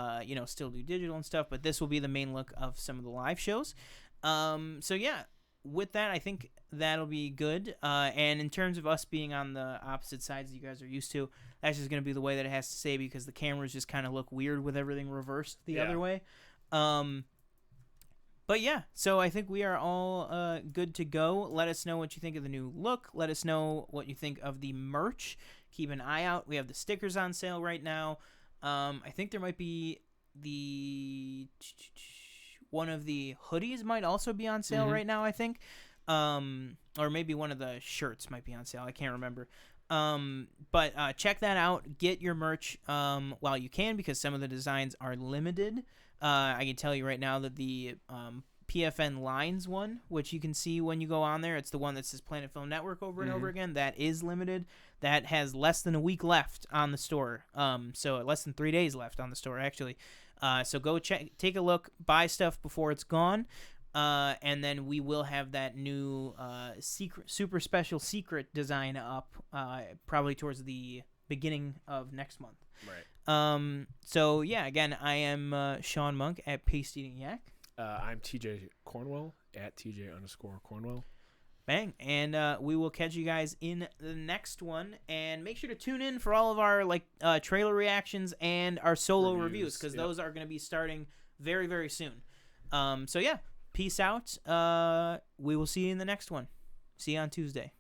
still do digital and stuff. But this will be the main look of some of the live shows. So yeah. With that, I think that'll be good. And in terms of us being on the opposite sides that you guys are used to, that's just going to be the way that it has to stay, because the cameras just kind of look weird with everything reversed the other way. But yeah, so I think we are all good to go. Let us know what you think of the new look. Let us know what you think of the merch. Keep an eye out. We have the stickers on sale right now. I think there might be one of the hoodies might also be on sale right now, I think. Or maybe one of the shirts might be on sale. I can't remember. But check that out. Get your merch while you can, because some of the designs are limited. I can tell you right now that the PFN Lines one, which you can see when you go on there, it's the one that says Planet Film Network over and over again. That is limited. That has less than a week left on the store. So less than 3 days left on the store, actually. So go take a look, buy stuff before it's gone, and then we will have that new super special secret design up probably towards the beginning of next month. Right. So yeah, again, I am Sean Monk at Paste Eating Yak. I'm TJ Cornwell at TJ_Cornwell. Bang. And we will catch you guys in the next one. And make sure to tune in for all of our trailer reactions and our solo reviews, because those are going to be starting very, very soon. So yeah, peace out. We will see you in the next one. See you on Tuesday.